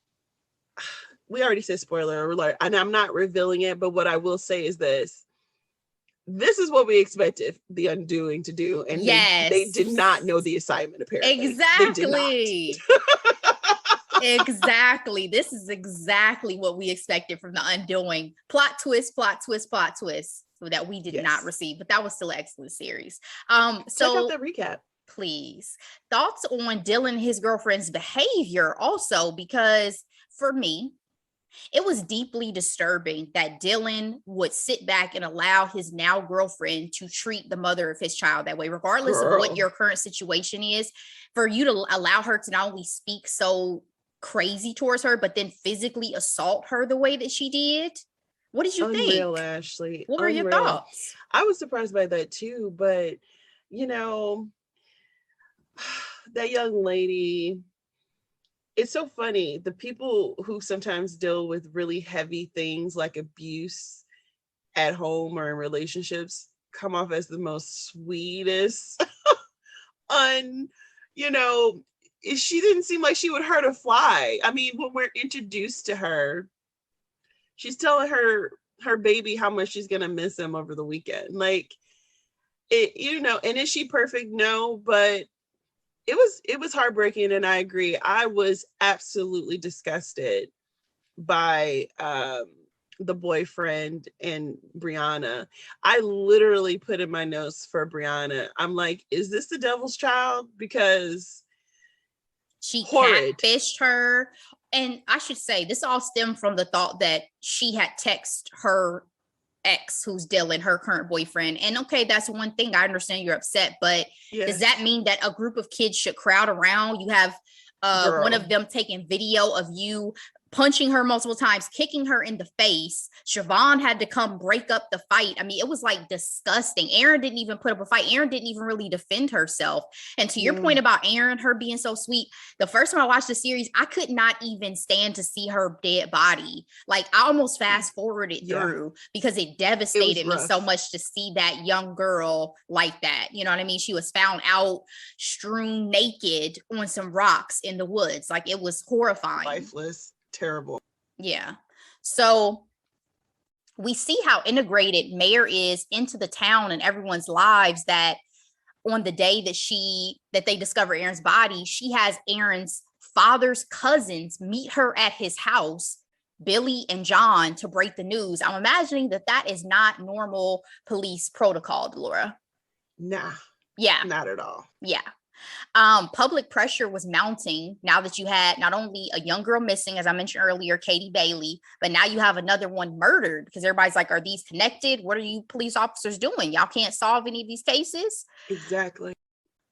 [SPEAKER 3] we already said spoiler alert, and I'm not revealing it, but what I will say is this is what we expected The Undoing to do, and they did not know the assignment, apparently.
[SPEAKER 2] Exactly. Exactly. This is exactly what we expected from The Undoing. Plot twist, plot twist, plot twist, that we did not receive, but that was still an excellent series. So
[SPEAKER 3] check out the recap,
[SPEAKER 2] please. Thoughts on Dylan and his girlfriend's behavior also, because for me, it was deeply disturbing that Dylan would sit back and allow his now girlfriend to treat the mother of his child that way, regardless of what your current situation is. For you to allow her to not only speak so crazy towards her, but then physically assault her the way that she did. What did you
[SPEAKER 3] Unreal,
[SPEAKER 2] think?
[SPEAKER 3] Ashley.
[SPEAKER 2] What were your thoughts?
[SPEAKER 3] I was surprised by that too, but you know, that young lady, it's so funny. The people who sometimes deal with really heavy things like abuse at home or in relationships come off as the most sweetest, you know, she didn't seem like she would hurt a fly. I mean, when we're introduced to her, she's telling her baby how much she's gonna miss him over the weekend. Like, it, you know, and is she perfect? No, but it was heartbreaking, and I agree. I was absolutely disgusted by the boyfriend and Brianna. I literally put in my notes for Brianna, I'm like, is this the devil's child? Because
[SPEAKER 2] she catfished her. And I should say, this all stemmed from the thought that she had texted her ex, who's Dylan, her current boyfriend. And okay, that's one thing. I understand you're upset, but does that mean that a group of kids should crowd around? You have one of them taking video of you punching her multiple times, kicking her in the face. Siobhan had to come break up the fight. I mean, it was like disgusting. Erin didn't even put up a fight. Erin didn't even really defend herself. And to your point about Erin, her being so sweet, the first time I watched the series, I could not even stand to see her dead body. Like, I almost fast forwarded through because it devastated me so much to see that young girl like that. You know what I mean? She was found out strewn naked on some rocks in the woods. Like, it was horrifying.
[SPEAKER 3] Lifeless. Terrible.
[SPEAKER 2] Yeah. So we see how integrated Mare is into the town and everyone's lives, that on the day that they discover Erin's body, she has Erin's father's cousins meet her at his house, Billy and John, to break the news. I'm imagining that is not normal police protocol, Delora.
[SPEAKER 3] Nah.
[SPEAKER 2] Yeah.
[SPEAKER 3] Not at all.
[SPEAKER 2] Yeah. Public pressure was mounting now that you had not only a young girl missing, as I mentioned earlier, Katie Bailey, but now you have another one murdered, because everybody's like, are these connected? What are you police officers doing? Y'all can't solve any of these cases.
[SPEAKER 3] Exactly.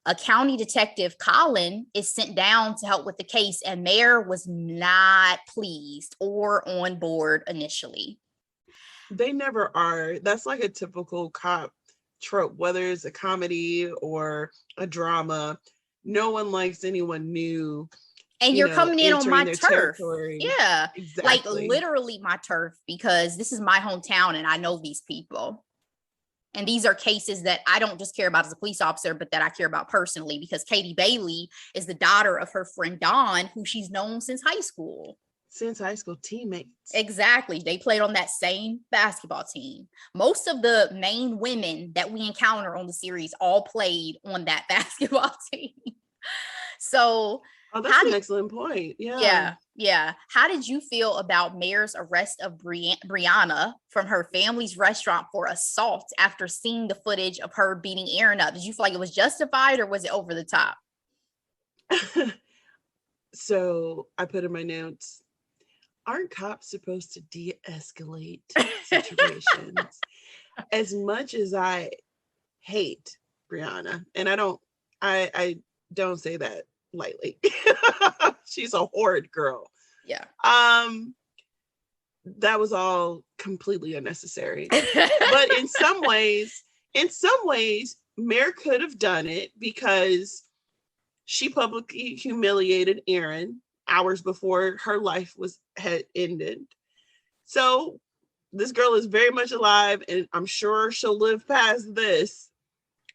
[SPEAKER 2] A county detective, Colin, is sent down to help with the case, and Mare was not pleased or on board initially.
[SPEAKER 3] They never are. That's like a typical cop trope, whether it's a comedy or a drama. No one likes anyone new,
[SPEAKER 2] and you're coming in on my turf.
[SPEAKER 3] Territory.
[SPEAKER 2] Yeah,
[SPEAKER 3] exactly.
[SPEAKER 2] Like literally my turf, because this is my hometown and I know these people, and these are cases that I don't just care about as a police officer, but that I care about personally, because Katie Bailey is the daughter of her friend Dawn, who she's known since high school.
[SPEAKER 3] Since high school teammates.
[SPEAKER 2] Exactly. They played on that same basketball team. Most of the main women that we encounter on the series all played on that basketball team. So,
[SPEAKER 3] oh, that's an excellent point.
[SPEAKER 2] Yeah. How did you feel about Mare's arrest of Brianna from her family's restaurant for assault after seeing the footage of her beating Aaron up? Did you feel like it was justified or was it over the top?
[SPEAKER 3] So I put in my notes, aren't cops supposed to de-escalate situations? As much as I hate Brianna, and I don't say that lightly. She's a horrid girl.
[SPEAKER 2] Yeah.
[SPEAKER 3] That was all completely unnecessary. But in some ways, Mare could have done it because she publicly humiliated Aaron hours before her life had ended. So this girl is very much alive, and I'm sure she'll live past this.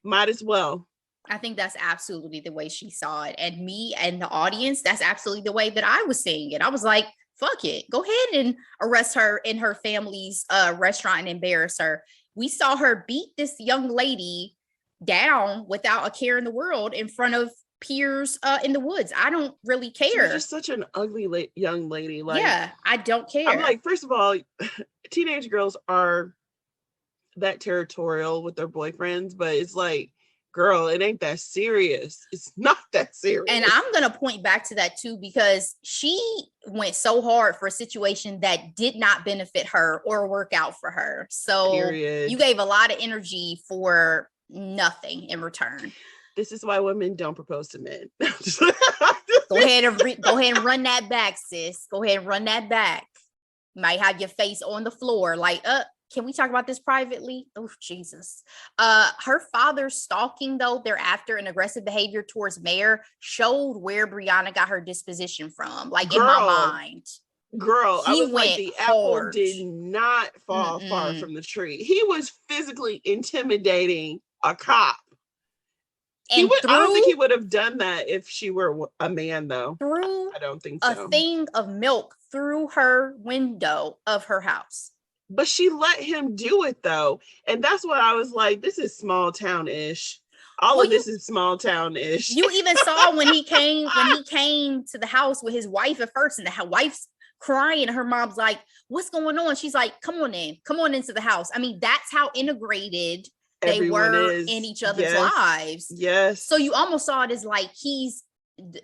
[SPEAKER 3] Might as well.
[SPEAKER 2] I think that's absolutely the way she saw it. And me and the audience, that's absolutely the way that I was seeing it. I was like, fuck it. Go ahead and arrest her in her family's restaurant and embarrass her. We saw her beat this young lady down without a care in the world in front of peers in the woods. I don't really care.
[SPEAKER 3] She's just such an ugly young lady. Like,
[SPEAKER 2] yeah, I don't care.
[SPEAKER 3] I'm like, first of all, teenage girls are that territorial with their boyfriends, but it's like, girl, it ain't that serious. It's not that serious.
[SPEAKER 2] And I'm going to point back to that too, because she went so hard for a situation that did not benefit her or work out for her. So you gave a lot of energy for nothing in return.
[SPEAKER 3] This is why women don't propose to men.
[SPEAKER 2] Go ahead and run that back, sis. Go ahead and run that back. You might have your face on the floor like, can we talk about this privately? Oh, Jesus. Her father's stalking, though, thereafter, and aggressive behavior towards Mare showed where Brianna got her disposition from. Like, in my mind.
[SPEAKER 3] Girl, I was like, the apple did not fall far from the tree. He was physically intimidating a cop. I don't think he would have done that if she were a man, though. I don't think so.
[SPEAKER 2] A thing of milk through her window of her house.
[SPEAKER 3] But she let him do it, though. And that's what I was like, this is small town-ish. All of this is small town-ish.
[SPEAKER 2] You even saw when he came to the house with his wife at first, and the wife's crying. Her mom's like, what's going on? She's like, come on into the house. I mean, that's how integrated they were in each other's lives.
[SPEAKER 3] Yes.
[SPEAKER 2] So you almost saw it as like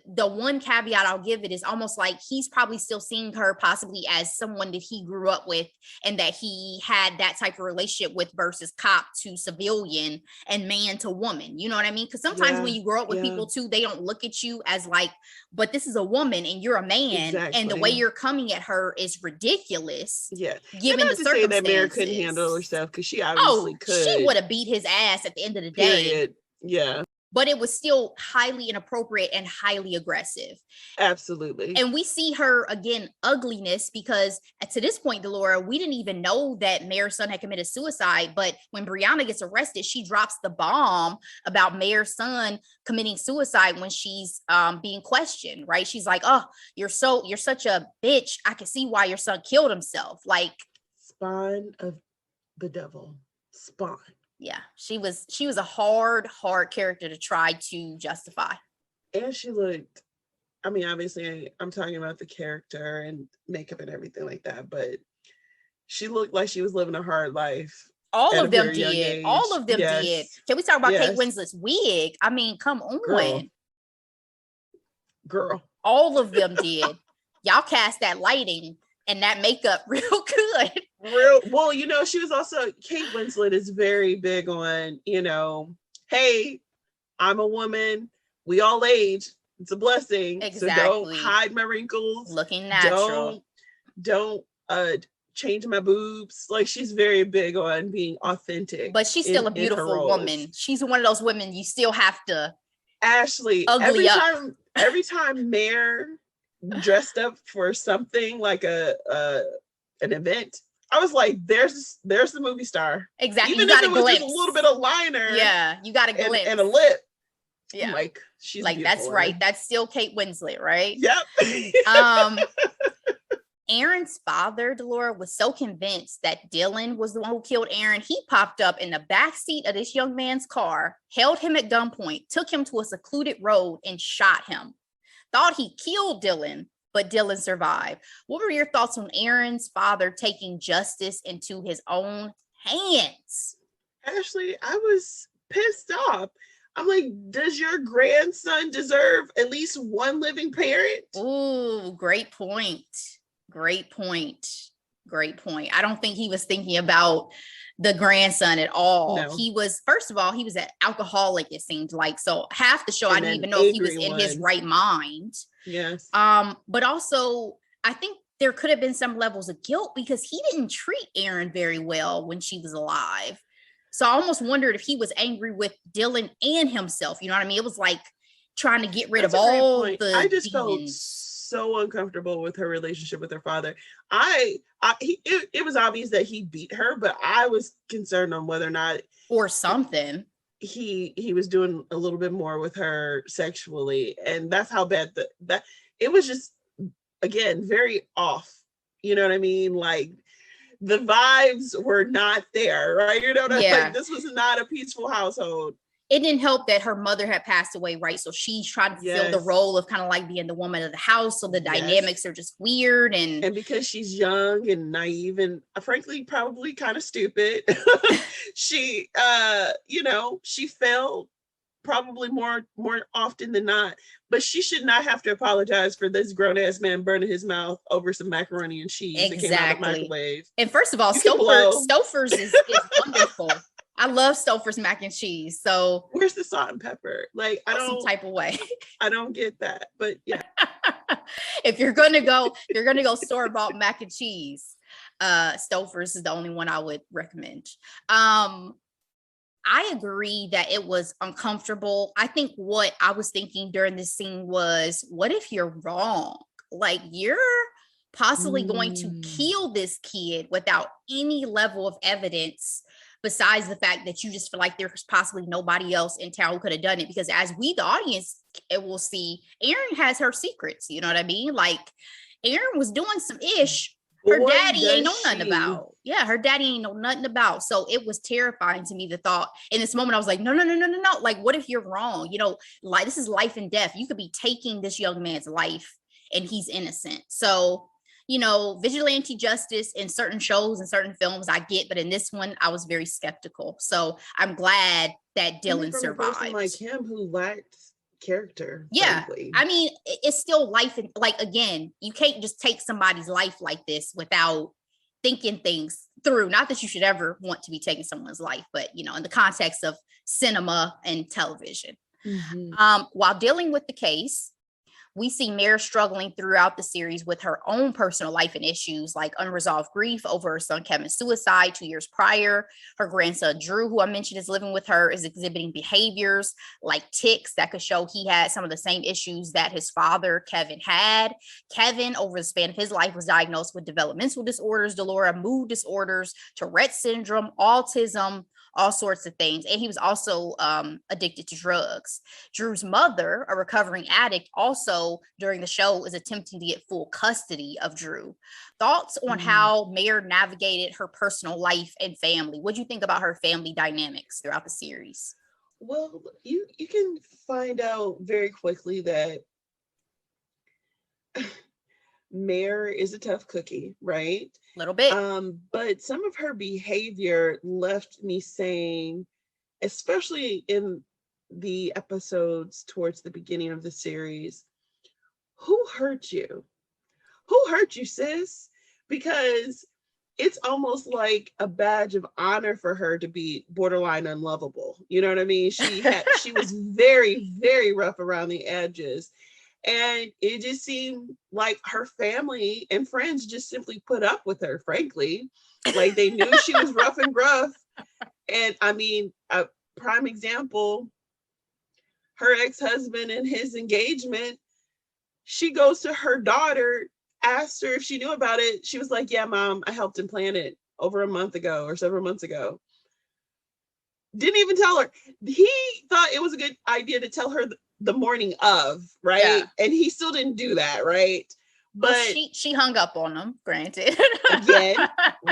[SPEAKER 2] the one caveat I'll give it is almost like he's probably still seeing her possibly as someone that he grew up with and that he had that type of relationship with versus cop to civilian and man to woman. You know what I mean? Because sometimes when you grow up with people too, they don't look at you as like, but this is a woman and you're a man. Exactly. And the way you're coming at her is ridiculous.
[SPEAKER 3] Yeah.
[SPEAKER 2] Given the circumstances.
[SPEAKER 3] Say that Mare couldn't handle herself because she obviously could.
[SPEAKER 2] She would have beat his ass at the end of the day.
[SPEAKER 3] Yeah.
[SPEAKER 2] But it was still highly inappropriate and highly aggressive.
[SPEAKER 3] Absolutely.
[SPEAKER 2] And we see her, again, ugliness, because to this point, Delora, we didn't even know that Mare's son had committed suicide. But when Brianna gets arrested, she drops the bomb about Mare's son committing suicide when she's being questioned, right? She's like, oh, you're such a bitch. I can see why your son killed himself. Like,
[SPEAKER 3] spawn of the devil. Spawn.
[SPEAKER 2] Yeah, she was a hard character to try to justify.
[SPEAKER 3] And she looked, I mean, obviously I'm talking about the character and makeup and everything like that, but she looked like she was living a hard life.
[SPEAKER 2] All of them did. All of them did. Can we talk about Kate Winslet's wig? I mean, come on.
[SPEAKER 3] Girl.
[SPEAKER 2] All of them did. Y'all cast that lighting and that makeup real good.
[SPEAKER 3] Well, she was also, Kate Winslet is very big on, hey, I'm a woman. We all age. It's a blessing.
[SPEAKER 2] Exactly.
[SPEAKER 3] So don't hide my wrinkles.
[SPEAKER 2] Looking natural.
[SPEAKER 3] Don't change my boobs. Like, she's very big on being authentic.
[SPEAKER 2] But she's still a beautiful woman. She's one of those women you still have to
[SPEAKER 3] Ashley,
[SPEAKER 2] ugly
[SPEAKER 3] every time Mare dressed up for something like an event, I was like, there's the movie star.
[SPEAKER 2] Exactly.
[SPEAKER 3] Even if it was just a little bit of liner.
[SPEAKER 2] Yeah, you got a glimpse.
[SPEAKER 3] And a lip.
[SPEAKER 2] Yeah.
[SPEAKER 3] I'm like, she's
[SPEAKER 2] like, that's right. That's still Kate Winslet, right?
[SPEAKER 3] Yep.
[SPEAKER 2] Aaron's father, Delora, was so convinced that Dylan was the one who killed Aaron, he popped up in the backseat of this young man's car, held him at gunpoint, took him to a secluded road, and shot him. Thought he killed Dylan, but Dylan survived. What were your thoughts on Aaron's father taking justice into his own hands?
[SPEAKER 3] Ashley, I was pissed off. I'm like, does your grandson deserve at least one living parent?
[SPEAKER 2] Ooh, great point. Great point. Great point. I don't think he was thinking about the grandson at all.
[SPEAKER 3] No.
[SPEAKER 2] He was, first of all, he was an alcoholic, it seemed like. So half the show, I didn't even know if he was in his right mind.
[SPEAKER 3] Yes.
[SPEAKER 2] But also, I think there could have been some levels of guilt because he didn't treat Aaron very well when she was alive. So I almost wondered if he was angry with Dylan and himself. You know what I mean? It was like trying to get rid of all the
[SPEAKER 3] I just felt
[SPEAKER 2] demons.
[SPEAKER 3] so uncomfortable with her relationship with her father. It was obvious that he beat her, but I was concerned on whether or not
[SPEAKER 2] or something
[SPEAKER 3] he was doing a little bit more with her sexually, and that's how bad that it was. Just, again, very off. You know what I mean? Like, the vibes were not there, right? You know what I mean? Like, this was not a peaceful household.
[SPEAKER 2] It didn't help that her mother had passed away, right? So she's trying to fulfill the role of kind of like being the woman of the house. So the dynamics are just weird. And
[SPEAKER 3] because she's young and naive and frankly, probably kind of stupid, she, she failed probably more often than not, but she should not have to apologize for this grown-ass man burning his mouth over some macaroni and cheese that came out of the microwave.
[SPEAKER 2] And first of all, Stouffer's is wonderful. I love Stouffer's mac and cheese. So
[SPEAKER 3] where's the salt and pepper? Like, I don't,
[SPEAKER 2] some type of way.
[SPEAKER 3] I don't get that, but yeah.
[SPEAKER 2] If you're gonna go store-bought mac and cheese, Stouffer's is the only one I would recommend. I agree that it was uncomfortable. I think what I was thinking during this scene was, what if you're wrong? Like, you're possibly going to kill this kid without any level of evidence besides the fact that you just feel like there's possibly nobody else in town who could have done it. Because as we, the audience, it will see, Erin has her secrets. You know what I mean? Like, Erin was doing some ish. Her daddy ain't know nothing about. Yeah, her daddy ain't know nothing about. So it was terrifying to me, the thought. In this moment, I was like, no. Like, what if you're wrong? You know, like, this is life and death. You could be taking this young man's life and he's innocent. So, you know, vigilante justice in certain shows and certain films, I get, but in this one, I was very skeptical. So I'm glad that Dylan survived. A person
[SPEAKER 3] like him who lacked character.
[SPEAKER 2] Yeah,
[SPEAKER 3] frankly.
[SPEAKER 2] I mean, it's still life, and like, again, you can't just take somebody's life like this without thinking things through. Not that you should ever want to be taking someone's life, but, you know, in the context of cinema and television. While dealing with the case, we see Mare struggling throughout the series with her own personal life and issues, like unresolved grief over her son Kevin's suicide 2 years prior. Her grandson Drew, who I mentioned is living with her, is exhibiting behaviors like tics that could show he had some of the same issues that his father Kevin had. Kevin, over the span of his life, was diagnosed with developmental disorders, Delora, mood disorders, Tourette syndrome, autism, all sorts of things. And he was also addicted to drugs. Drew's mother, a recovering addict, also during the show is attempting to get full custody of Drew. Thoughts on how Mare navigated her personal life and family? What do you think about her family dynamics throughout the series?
[SPEAKER 3] Well, you can find out very quickly that Mare is a tough cookie, right?
[SPEAKER 2] A little bit.
[SPEAKER 3] But some of her behavior left me saying, especially in the episodes towards the beginning of the series, who hurt you? Who hurt you, sis? Because it's almost like a badge of honor for her to be borderline unlovable. You know what I mean? She was very, very rough around the edges. And it just seemed like her family and friends just simply put up with her, frankly. Like, they knew she was rough and gruff. And I mean, a prime example, her ex-husband and his engagement, she goes to her daughter, asked her if she knew about it. She was like, yeah, Mom, I helped him plan it over a month ago or several months ago. Didn't even tell her. He thought it was a good idea to tell her the morning of, right? Yeah. And he still didn't do that, right? But
[SPEAKER 2] well, she hung up on them, granted.
[SPEAKER 3] again,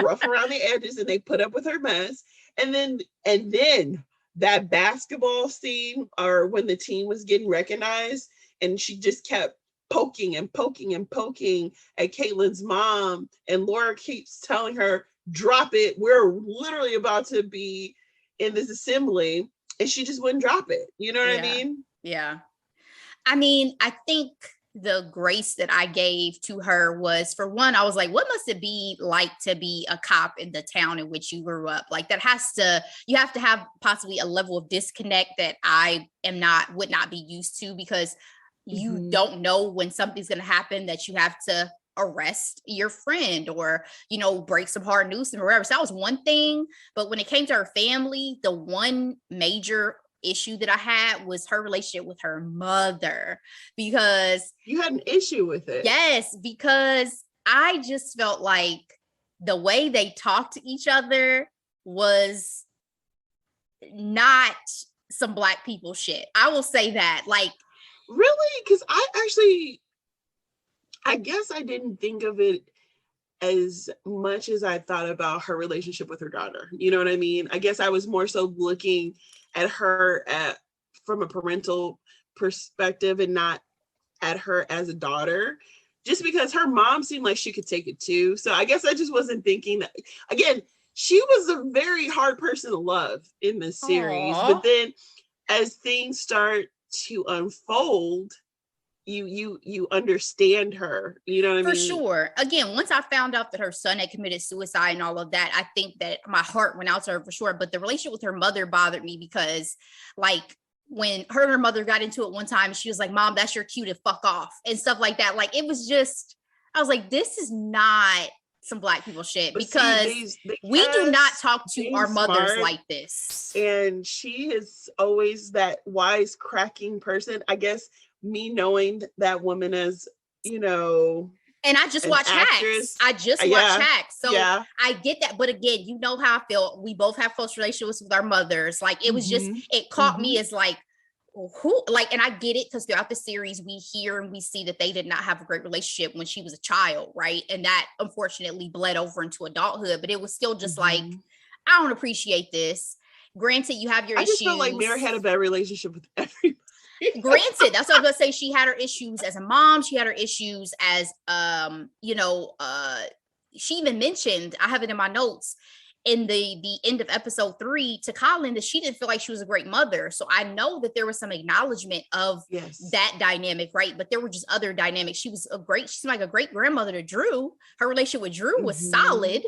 [SPEAKER 3] rough around the edges, and they put up with her mess. And then that basketball scene, or when the team was getting recognized, and she just kept poking and poking and poking at Caitlin's mom, and Laura keeps telling her, drop it, we're literally about to be in this assembly, and she just wouldn't drop it. You know what I mean?
[SPEAKER 2] Yeah. I mean, I think the grace that I gave to her was, for one, I was like, what must it be like to be a cop in the town in which you grew up? Like, you have to have possibly a level of disconnect that I would not be used to, because you don't know when something's going to happen that you have to arrest your friend or, break some hard news or whatever. So that was one thing. But when it came to her family, the one major issue that I had was her relationship with her mother, because
[SPEAKER 3] you had an issue with it.
[SPEAKER 2] Yes, because I just felt like the way they talked to each other was not some Black people shit. I will say that. Like,
[SPEAKER 3] really? Because I guess I didn't think of it as much as I thought about her relationship with her daughter. You know what I mean? I guess I was more so looking at her from a parental perspective and not at her as a daughter, just because her mom seemed like she could take it too. So I guess I just wasn't thinking that. Again, she was a very hard person to love in this series.
[SPEAKER 2] Aww.
[SPEAKER 3] But then as things start to unfold, you understand her, you know what I mean?
[SPEAKER 2] For sure. Again, once I found out that her son had committed suicide and all of that, I think that my heart went out to her for sure. But the relationship with her mother bothered me because, like, when her and her mother got into it one time, she was like, Mom, that's your cue to fuck off and stuff like that. Like, it was just, I was like, this is not some Black people shit, because we do not talk to our mothers like this.
[SPEAKER 3] And she is always that wise cracking person. I guess me knowing that woman as,
[SPEAKER 2] and I just watch Hacks. So I get that. But again, you know how I feel. We both have close relationships with our mothers. Like, it was just, it caught me as like, who, like, and I get it, because throughout the series we hear and we see that they did not have a great relationship when she was a child, right? And that unfortunately bled over into adulthood, but it was still just like, I don't appreciate this. Granted, you have your issues. I just
[SPEAKER 3] felt like Mare had a bad relationship with everybody.
[SPEAKER 2] Granted, that's what I was gonna say. She had her issues as a mom. She had her issues as she even mentioned, I have it in my notes, in the end of episode 3 to Colin, that she didn't feel like she was a great mother. So I know that there was some acknowledgement of that dynamic, right? But there were just other dynamics. She seemed like a great grandmother to Drew. Her relationship with Drew was solid.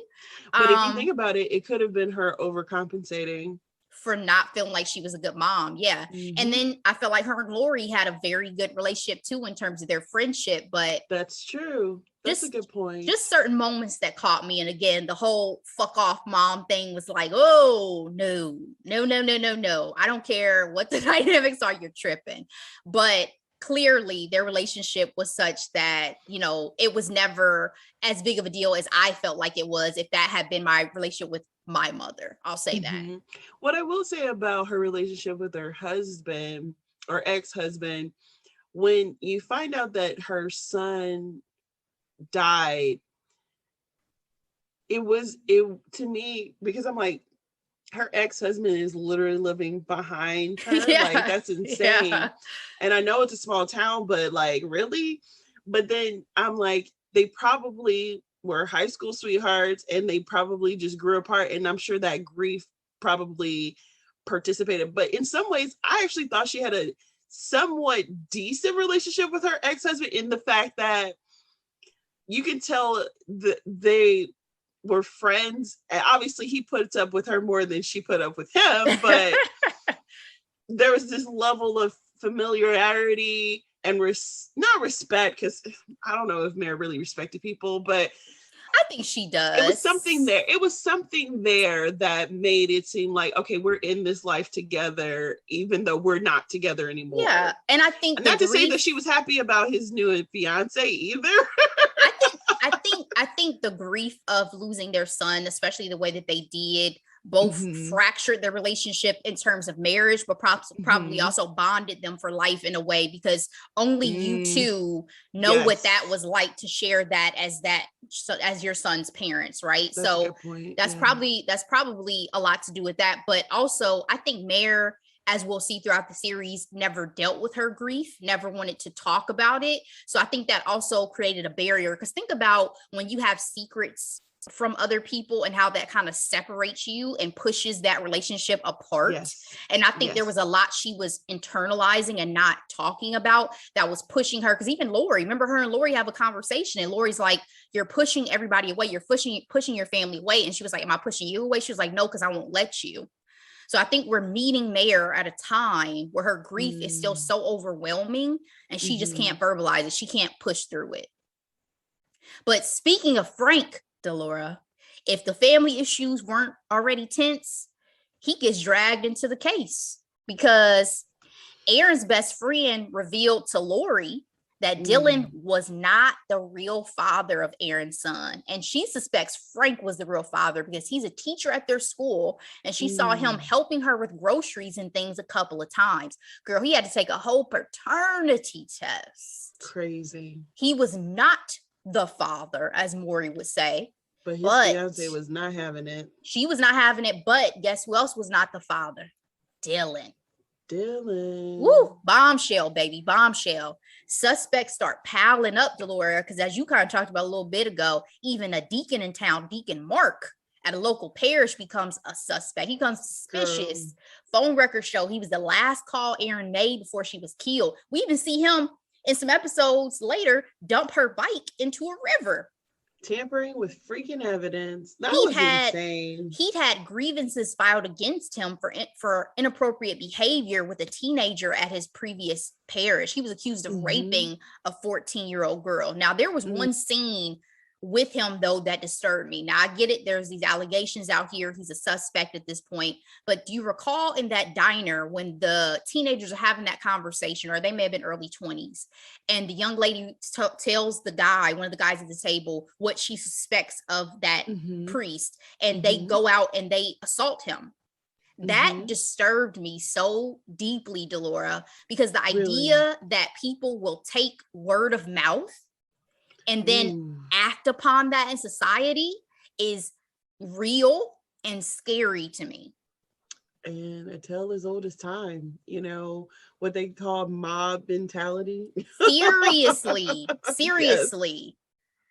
[SPEAKER 3] But if you think about it, it could have been her overcompensating
[SPEAKER 2] for not feeling like she was a good mom. Yeah. And then I feel like her and Lori had a very good relationship too, in terms of their friendship, but
[SPEAKER 3] that's true. That's a good point.
[SPEAKER 2] Just certain moments that caught me. And again, the whole fuck off mom thing was like, oh, no. I don't care what the dynamics are, you're tripping. But clearly their relationship was such that, it was never as big of a deal as I felt like it was if that had been my relationship with my mother. I'll say that.
[SPEAKER 3] What I will say about her relationship with her husband or ex-husband, when you find out that her son died, it to me, because I'm like, her ex-husband is literally living behind her. Like, that's insane. And I know it's a small town, but like, really? But then I'm like, they probably were high school sweethearts and they probably just grew apart, and I'm sure that grief probably participated. But in some ways, I actually thought she had a somewhat decent relationship with her ex-husband, in the fact that you can tell that they were friends. And obviously he puts up with her more than she put up with him, but there was this level of familiarity and not respect, because I don't know if Mare really respected people, but
[SPEAKER 2] I think she does.
[SPEAKER 3] It was something there that made it seem like, okay, we're in this life together, even though we're not together anymore.
[SPEAKER 2] Yeah. And I think
[SPEAKER 3] not to say that she was happy about his new fiance either.
[SPEAKER 2] I think the grief of losing their son, especially the way that they did, both fractured their relationship in terms of marriage, but probably also bonded them for life in a way, because only you two know what that was like to share that as your son's parents, right? That's so a good point. That's probably a lot to do with that. But also, I think Mare, as we'll see throughout the series, never dealt with her grief, never wanted to talk about it. So I think that also created a barrier, because think about when you have secrets from other people and how that kind of separates you and pushes that relationship apart. And I think there was a lot she was internalizing and not talking about that was pushing her. Because even Lori, remember her and Lori have a conversation, and Lori's like, you're pushing everybody away, you're pushing your family away. And she was like, am I pushing you away? She was like, no, because I won't let you. So I think we're meeting Mare at a time where her grief is still so overwhelming, and she just can't verbalize it. She can't push through it. But speaking of Frank, Delora, if the family issues weren't already tense, he gets dragged into the case, because Aaron's best friend revealed to Lori that Dylan was not the real father of Aaron's son. And she suspects Frank was the real father because he's a teacher at their school, and she saw him helping her with groceries and things a couple of times. Girl, he had to take a whole paternity test.
[SPEAKER 3] Crazy.
[SPEAKER 2] He was not the father, as Maury would say.
[SPEAKER 3] But his fiance was not having it.
[SPEAKER 2] She was not having it, but guess who else was not the father? Dylan. Woo, bombshell, baby, bombshell. Suspects start piling up, Delora, because as you kind of talked about a little bit ago, even a deacon in town, Deacon Mark, at a local parish becomes a suspect. He becomes suspicious. Phone records show he was the last call Aaron made before she was killed. We even see him in some episodes later dump her bike into a river.
[SPEAKER 3] Tampering with freaking evidence. That was insane.
[SPEAKER 2] He'd had grievances filed against him for inappropriate behavior with a teenager at his previous parish. He was accused of raping a 14-year-old girl. Now, there was one scene with him, though, that disturbed me. Now, I get it. There's these allegations out here. He's a suspect at this point. But do you recall in that diner when the teenagers are having that conversation, or they may have been early 20s, and the young lady tells the guy, one of the guys at the table, what she suspects of that priest, and they go out and they assault him? That disturbed me so deeply, Delora, because the idea that people will take word of mouth and then act upon that in society is real and scary to me.
[SPEAKER 3] And a tale as old as time, you know, what they call mob mentality.
[SPEAKER 2] Seriously. Yes.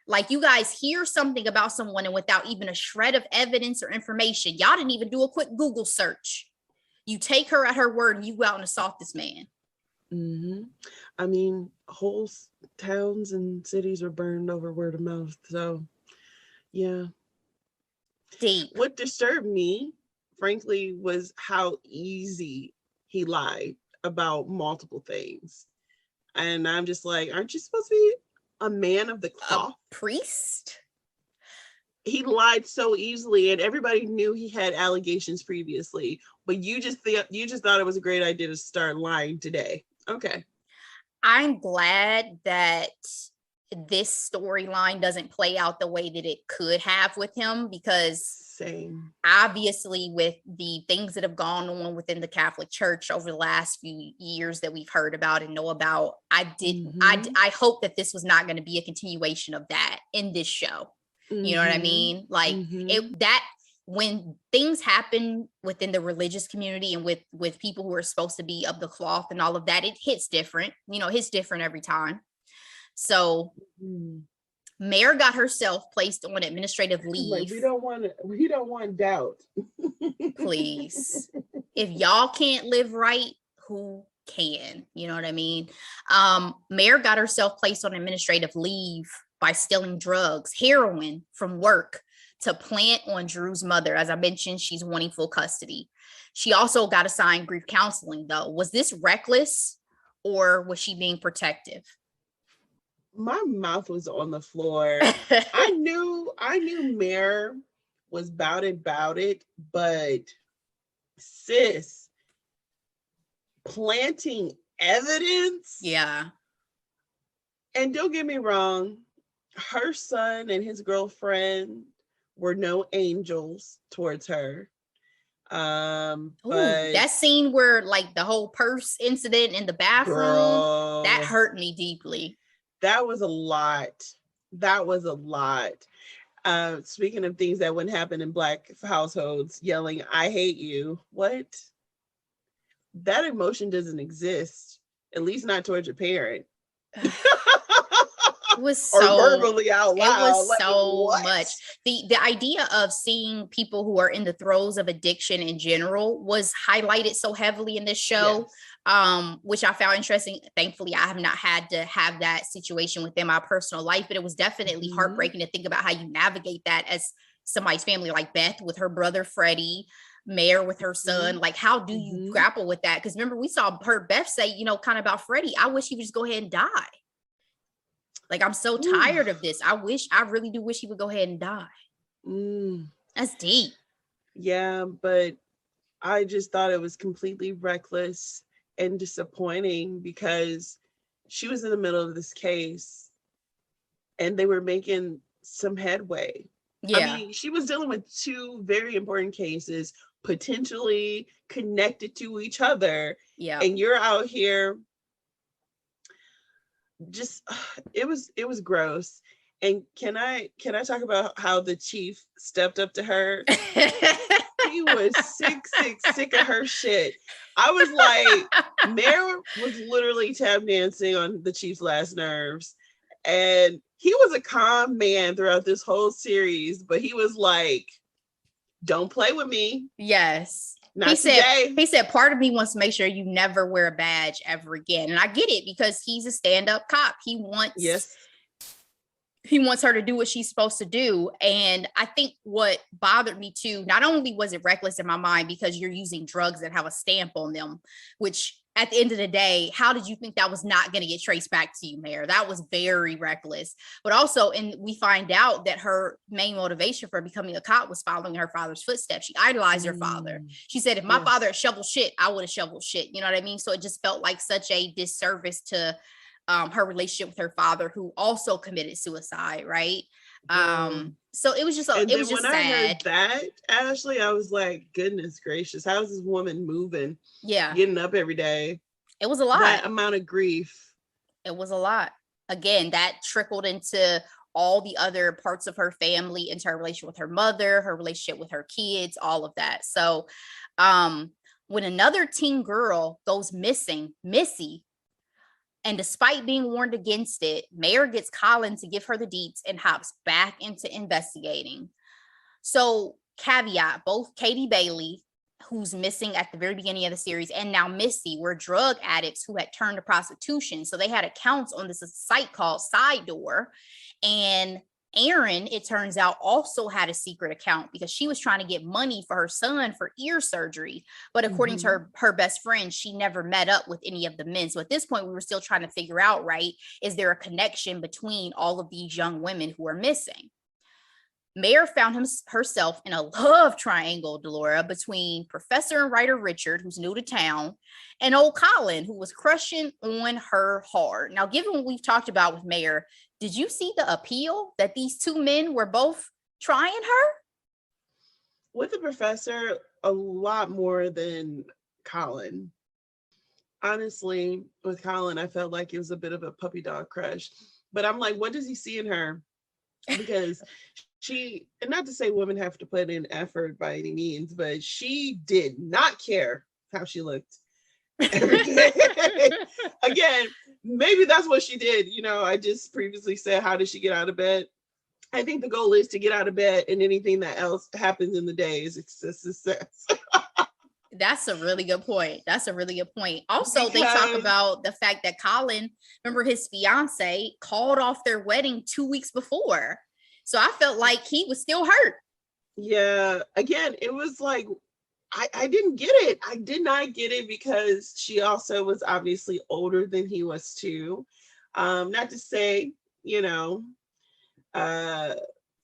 [SPEAKER 2] Like, you guys hear something about someone, and without even a shred of evidence or information, y'all didn't even do a quick Google search. You take her at her word and you go out and assault this man.
[SPEAKER 3] I mean, whole towns and cities were burned over word of mouth. So, yeah.
[SPEAKER 2] Deep.
[SPEAKER 3] What disturbed me, frankly, was how easy he lied about multiple things. And I'm just like, aren't you supposed to be a man of the cloth?
[SPEAKER 2] A priest?
[SPEAKER 3] He lied so easily, and everybody knew he had allegations previously. But you just thought it was a great idea to start lying today. Okay.
[SPEAKER 2] I'm glad that this storyline doesn't play out the way that it could have with him, because obviously with the things that have gone on within the Catholic Church over the last few years that we've heard about and know about, I hope that this was not going to be a continuation of that in this show. You know what I mean? Like when things happen within the religious community and with people who are supposed to be of the cloth and all of that, it hits different. You know, it hits different every time. So Mare got herself placed on administrative leave.
[SPEAKER 3] Like, we don't want doubt.
[SPEAKER 2] Please. If y'all can't live right, who can? You know what I mean? Mare got herself placed on administrative leave by stealing drugs, heroin, from work to plant on Drew's mother. As I mentioned, she's wanting full custody. She also got assigned grief counseling, though. Was this reckless, or was she being protective?
[SPEAKER 3] My mouth was on the floor. I knew Mare was about it, but sis, planting evidence?
[SPEAKER 2] Yeah.
[SPEAKER 3] And don't get me wrong, her son and his girlfriend were no angels towards her. But
[SPEAKER 2] that scene where like the whole purse incident in the bathroom,
[SPEAKER 3] girl,
[SPEAKER 2] that hurt me deeply.
[SPEAKER 3] that was a lot. That was a lot. Speaking of things that wouldn't happen in Black households, yelling, "I hate you." What? That emotion doesn't exist, at least not towards your parent.
[SPEAKER 2] It was
[SPEAKER 3] or
[SPEAKER 2] so
[SPEAKER 3] verbally out loud.
[SPEAKER 2] It was
[SPEAKER 3] like,
[SPEAKER 2] so
[SPEAKER 3] what?
[SPEAKER 2] much. The idea of seeing people who are in the throes of addiction in general was highlighted so heavily in this show.
[SPEAKER 3] Yes.
[SPEAKER 2] Which I found interesting. Thankfully, I have not had to have that situation within my personal life, but it was definitely heartbreaking to think about how you navigate that as somebody's family, like Beth with her brother Freddie, Mare with her son. Like, how do you grapple with that? Because remember, we heard Beth say, kind of about Freddie, I wish he would just go ahead and die. Like, I'm so tired of this. I really do wish he would go ahead and die. That's deep.
[SPEAKER 3] Yeah, but I just thought it was completely reckless and disappointing because she was in the middle of this case and they were making some headway.
[SPEAKER 2] Yeah.
[SPEAKER 3] I mean, she was dealing with two very important cases, potentially connected to each other.
[SPEAKER 2] Yeah.
[SPEAKER 3] And you're out here just it was gross. And can I talk about how the chief stepped up to her? He was sick of her shit. I was like, Mare was literally tap dancing on the chief's last nerves. And he was a calm man throughout this whole series, but he was like, don't play with me.
[SPEAKER 2] Yes.
[SPEAKER 3] Not today.
[SPEAKER 2] He said, part of me wants to make sure you never wear a badge ever again. And I get it because he's a stand-up cop. He wants her to do what she's supposed to do. And I think what bothered me too, not only was it reckless in my mind because you're using drugs that have a stamp on them, which at the end of the day, how did you think that was not going to get traced back to you, Mare? That was very reckless. But also, and we find out that her main motivation for becoming a cop was following her father's footsteps. She idolized her father. She said, if my father had shoveled shit, I would have shoveled shit. You know what I mean? So it just felt like such a disservice to her relationship with her father, who also committed suicide, right? So it was just sad.
[SPEAKER 3] I heard that, Ashley, I was like, goodness gracious, how's this woman moving?
[SPEAKER 2] Yeah,
[SPEAKER 3] getting up every day.
[SPEAKER 2] It was a lot.
[SPEAKER 3] That amount of grief.
[SPEAKER 2] It was a lot. Again, that trickled into all the other parts of her family, into her relationship with her mother, her relationship with her kids, all of that. So when another teen girl goes missing, Missy, and despite being warned against it, Mare gets Colin to give her the deets and hops back into investigating. So, caveat, both Katie Bailey, who's missing at the very beginning of the series, and now Missy were drug addicts who had turned to prostitution. So they had accounts on this site called Side Door. And Erin, it turns out, also had a secret account because she was trying to get money for her son for ear surgery. But according to her best friend, she never met up with any of the men. So at this point, we were still trying to figure out, right, is there a connection between all of these young women who are missing? Mare found herself in a love triangle, Delora, between professor and writer Richard, who's new to town, and old Colin, who was crushing on her hard. Now, given what we've talked about with Mare, did you see the appeal that these two men were both trying her?
[SPEAKER 3] With the professor, a lot more than Colin. Honestly, with Colin, I felt like it was a bit of a puppy dog crush. But I'm like, what does he see in her? Because she, and not to say women have to put in effort by any means, but she did not care how she looked every day. Again, maybe that's what she did. You know, I just previously said, how did she get out of bed? I think the goal is to get out of bed, and anything that else happens in the day is a success.
[SPEAKER 2] That's a really good point. Also, they talk about the fact that Colin, remember his fiance, called off their wedding 2 weeks before. So I felt like he was still hurt.
[SPEAKER 3] Yeah. Again, it was like, I didn't get it. I did not get it because she also was obviously older than he was too. Not to say, you know,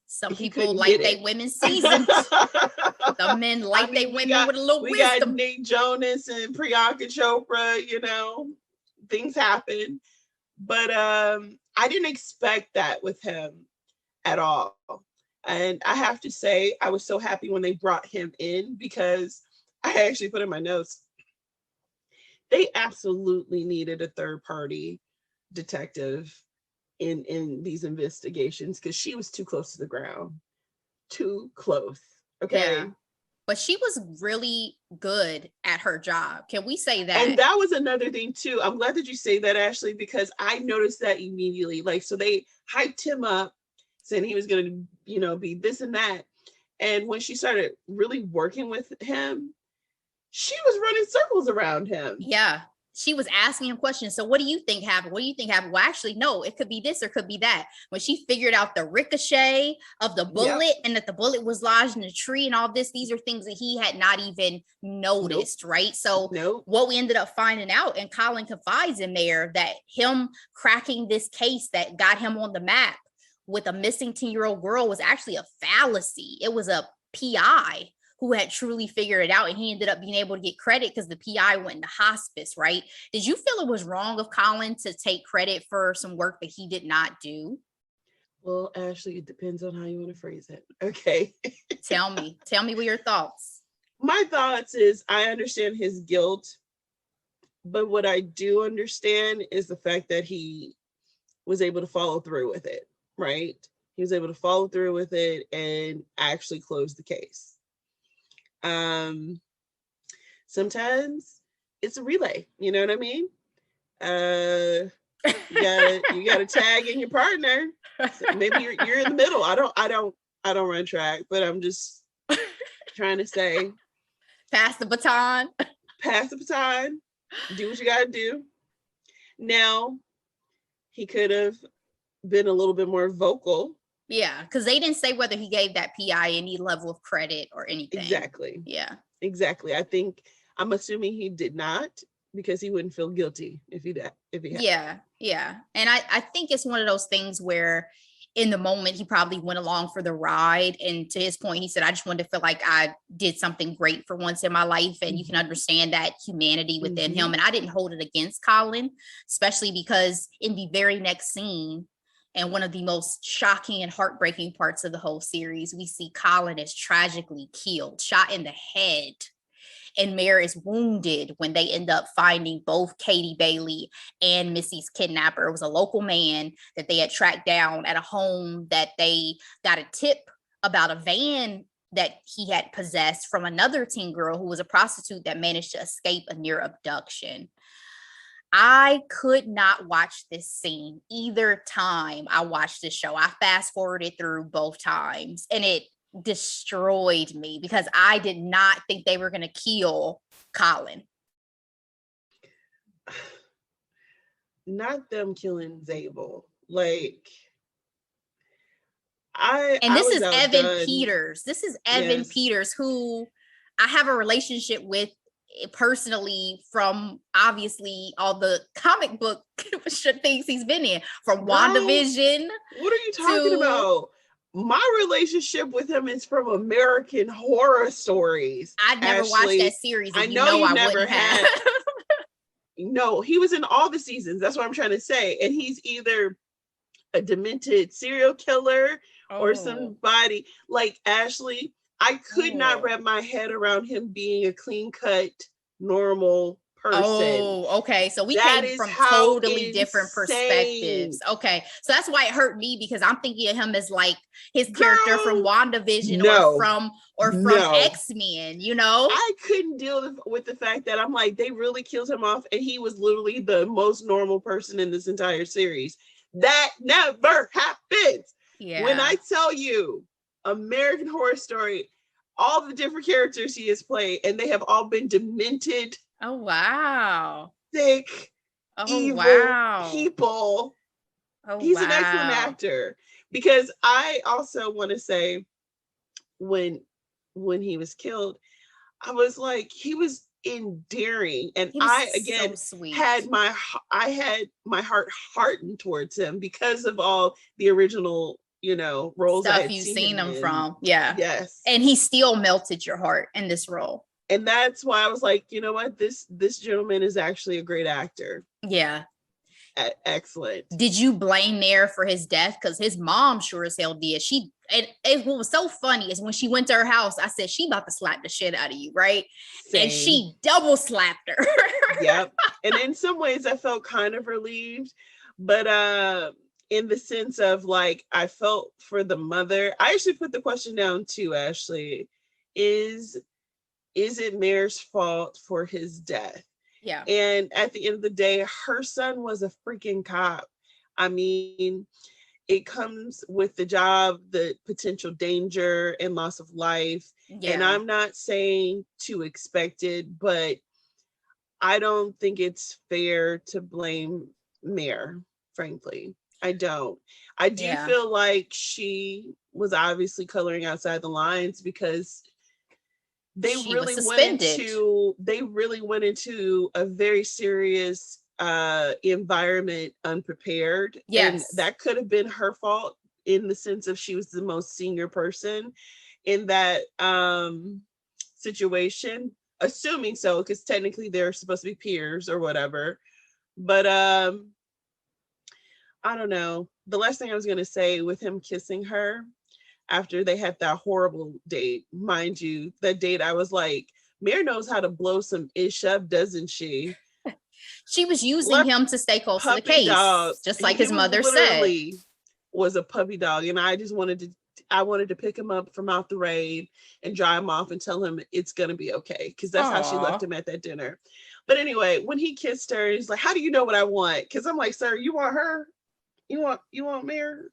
[SPEAKER 2] some people like they women seasoned. Some men like they women with a little wisdom. We got
[SPEAKER 3] Nick Jonas and Priyanka Chopra, you know, things happen. But I didn't expect that with him at all. And I have to say, I was so happy when they brought him in because I actually put in my notes, they absolutely needed a third party detective in these investigations because she was too close to the ground. Too close. Okay.
[SPEAKER 2] Yeah. But she was really good at her job. Can we say that?
[SPEAKER 3] And that was another thing too. I'm glad that you say that, Ashley, because I noticed that immediately. Like, so they hyped him up, saying he was going to, you know, be this and that. And when she started really working with him, she was running circles around him.
[SPEAKER 2] Yeah. She was asking him questions. So what do you think happened? What do you think happened? Well, actually, no, it could be this or could be that. When she figured out the ricochet of the bullet and that the bullet was lodged in a tree and all this, these are things that he had not even noticed, right? So what we ended up finding out, and Colin confides in there, that him cracking this case that got him on the map with a missing 10-year-old girl was actually a fallacy. It was a PI who had truly figured it out, and he ended up being able to get credit because the PI went into hospice, right? Did you feel it was wrong of Colin to take credit for some work that he did not do?
[SPEAKER 3] Well, Ashley, it depends on how you want to phrase it. Okay.
[SPEAKER 2] Tell me what your thoughts.
[SPEAKER 3] My thoughts is, I understand his guilt, but what I do understand is the fact that he was able to follow through with it, right? He was able to follow through with it and actually close the case. Sometimes it's a relay, you know what I mean? You gotta tag in your partner. So maybe you're in the middle. I don't run track, but I'm just trying to say,
[SPEAKER 2] pass the baton.
[SPEAKER 3] Do what you gotta do. Now, he could have been a little bit more vocal.
[SPEAKER 2] Yeah, because they didn't say whether he gave that PI any level of credit or anything.
[SPEAKER 3] Exactly.
[SPEAKER 2] Yeah.
[SPEAKER 3] Exactly. I'm assuming he did not, because he wouldn't feel guilty if he had.
[SPEAKER 2] Yeah. And I think it's one of those things where in the moment he probably went along for the ride. And to his point, he said, I just wanted to feel like I did something great for once in my life. And you can understand that humanity within him. And I didn't hold it against Colin, especially because in the very next scene, and one of the most shocking and heartbreaking parts of the whole series, we see Colin is tragically killed, shot in the head. And Mare is wounded when they end up finding both Katie Bailey and Missy's kidnapper. It was a local man that they had tracked down at a home that they got a tip about a van that he had possessed from another teen girl who was a prostitute that managed to escape a near abduction. I could not watch this scene either time I watched this show. I fast forwarded through both times, and it destroyed me because I did not think they were going to kill Colin.
[SPEAKER 3] Not them killing Zabel. This
[SPEAKER 2] is Evan Peters. This is Evan Peters, who I have a relationship with personally from obviously all the comic book things he's been in, from WandaVision.
[SPEAKER 3] What are you talking about? My relationship with him is from American Horror Stories.
[SPEAKER 2] I'd never watched that series.
[SPEAKER 3] I know you never had. No, he was in all the seasons. That's what I'm trying to say. And he's either a demented serial killer or somebody like Ashley. I could not wrap my head around him being a clean-cut, normal person.
[SPEAKER 2] Oh, okay. So we came from totally different perspectives. Okay. So that's why it hurt me, because I'm thinking of him as like his character from WandaVision or from X-Men, you know? I
[SPEAKER 3] couldn't deal with the fact that I'm like, they really killed him off and he was literally the most normal person in this entire series. That never happens.
[SPEAKER 2] Yeah.
[SPEAKER 3] When I tell you American Horror Story, all the different characters he has played, and they have all been demented.
[SPEAKER 2] Oh, wow.
[SPEAKER 3] Sick, evil people. He's an excellent actor. Because I also want to say, when he was killed, I was like, he was endearing, and I again had my heart hardened towards him because of all the original roles
[SPEAKER 2] stuff you've seen him from. Yes. And he still melted your heart in this role.
[SPEAKER 3] And that's why I was like, you know what, this gentleman is actually a great actor.
[SPEAKER 2] Yeah.
[SPEAKER 3] excellent.
[SPEAKER 2] Did you blame Mare for his death? Because his mom sure as hell did. What was so funny is when she went to her house, I said, she about to slap the shit out of you, right?
[SPEAKER 3] Same.
[SPEAKER 2] And she double slapped her.
[SPEAKER 3] Yep. And in some ways I felt kind of relieved, but in the sense of like, I felt for the mother. I actually put the question down too, Ashley. Is it Mare's fault for his death?
[SPEAKER 2] Yeah.
[SPEAKER 3] And at the end of the day, her son was a freaking cop. I mean, it comes with the job, the potential danger and loss of life.
[SPEAKER 2] Yeah.
[SPEAKER 3] And I'm not saying to expect it, but I don't think it's fair to blame Mare, frankly. I don't. I do feel like she was obviously coloring outside the lines because they really went into a very serious environment unprepared.
[SPEAKER 2] Yes.
[SPEAKER 3] And that could have been her fault in the sense of she was the most senior person in that situation, assuming so, because technically they're supposed to be peers or whatever. But I don't know. The last thing I was going to say with him kissing her after they had that horrible date, mind you, that date, I was like, Mare knows how to blow some ish up, doesn't she?
[SPEAKER 2] She was using him to stay close to the case, just like his mother said.
[SPEAKER 3] Was a puppy dog, and I just wanted to pick him up from out the rain and dry him off and tell him it's gonna be okay, because that's how she left him at that dinner. But anyway, when he kissed her, he's like, "How do you know what I want?" Because I'm like, "Sir, you want her? You want Mare?"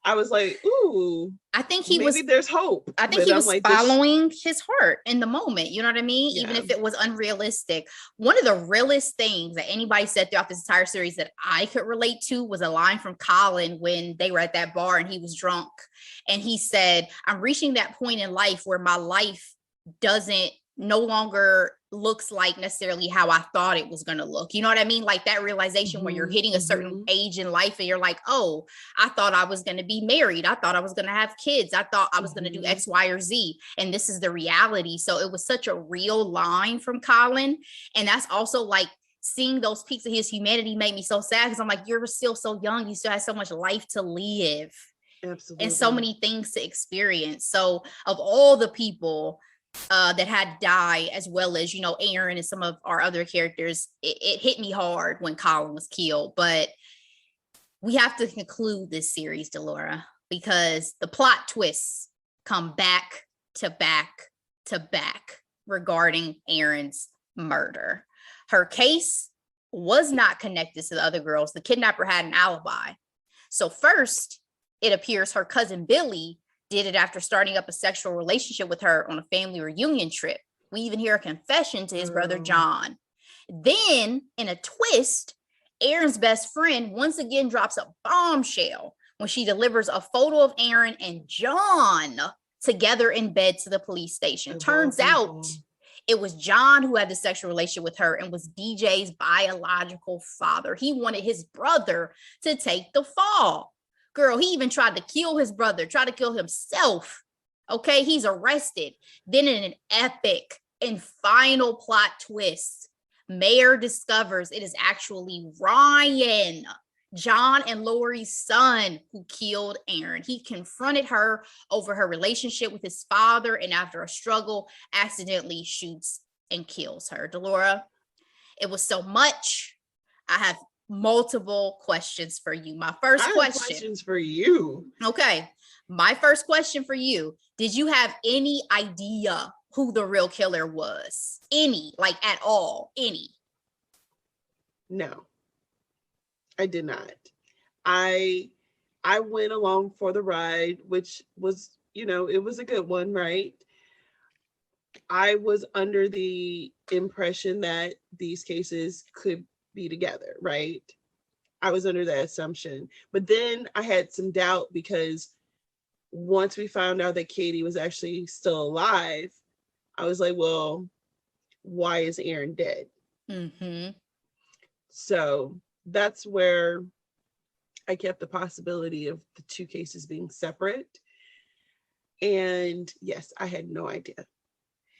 [SPEAKER 3] I was like, ooh,
[SPEAKER 2] I think
[SPEAKER 3] there's hope.
[SPEAKER 2] I think he was like, following his heart in the moment. You know what I mean? Yeah. Even if it was unrealistic. One of the realest things that anybody said throughout this entire series that I could relate to was a line from Colin when they were at that bar and he was drunk. And he said, I'm reaching that point in life where my life no longer looks like necessarily how I thought it was going to look. You know what I mean? Like that realization when you're hitting a certain age in life and you're like, oh, I thought I was going to be married. I thought I was going to have kids. I thought I was going to do X, Y, or Z. And this is the reality. So it was such a real line from Colin. And that's also like seeing those peaks of his humanity made me so sad because I'm like, you're still so young. You still have so much life to live.
[SPEAKER 3] Absolutely.
[SPEAKER 2] And so many things to experience. So of all the people that had died, as well as, you know, Aaron and some of our other characters, it hit me hard when Colin was killed. But we have to conclude this series, Delora, because the plot twists come back to back to back regarding Aaron's murder. Her case was not connected to the other girls. The kidnapper had an alibi. So first, it appears her cousin Billy did it after starting up a sexual relationship with her on a family reunion trip. We even hear a confession to his brother John. Then, in a twist, Aaron's best friend once again drops a bombshell when she delivers a photo of Aaron and John together in bed to the police station. Turns out it was John who had the sexual relationship with her and was DJ's biological father. He wanted his brother to take the fall. Girl, he even tried to kill his brother, tried to kill himself. Okay, he's arrested. Then in an epic and final plot twist, Mare discovers it is actually Ryan, John and Lori's son, who killed Aaron. He confronted her over her relationship with his father, and after a struggle, accidentally shoots and kills her. Delora, it was so much. I have multiple questions for you. My first
[SPEAKER 3] questions for you.
[SPEAKER 2] Okay. My first question for you. Did you have any idea who the real killer was? Any, like at all? Any?
[SPEAKER 3] No, I did not. I went along for the ride, which was, you know, it was a good one, right? I was under the impression that these cases could be together, right? I was under that assumption. But then I had some doubt because once we found out that Katie was actually still alive, I was like, well, why is Aaron dead? Mm-hmm. So that's where I kept the possibility of the two cases being separate. And yes, I had no idea.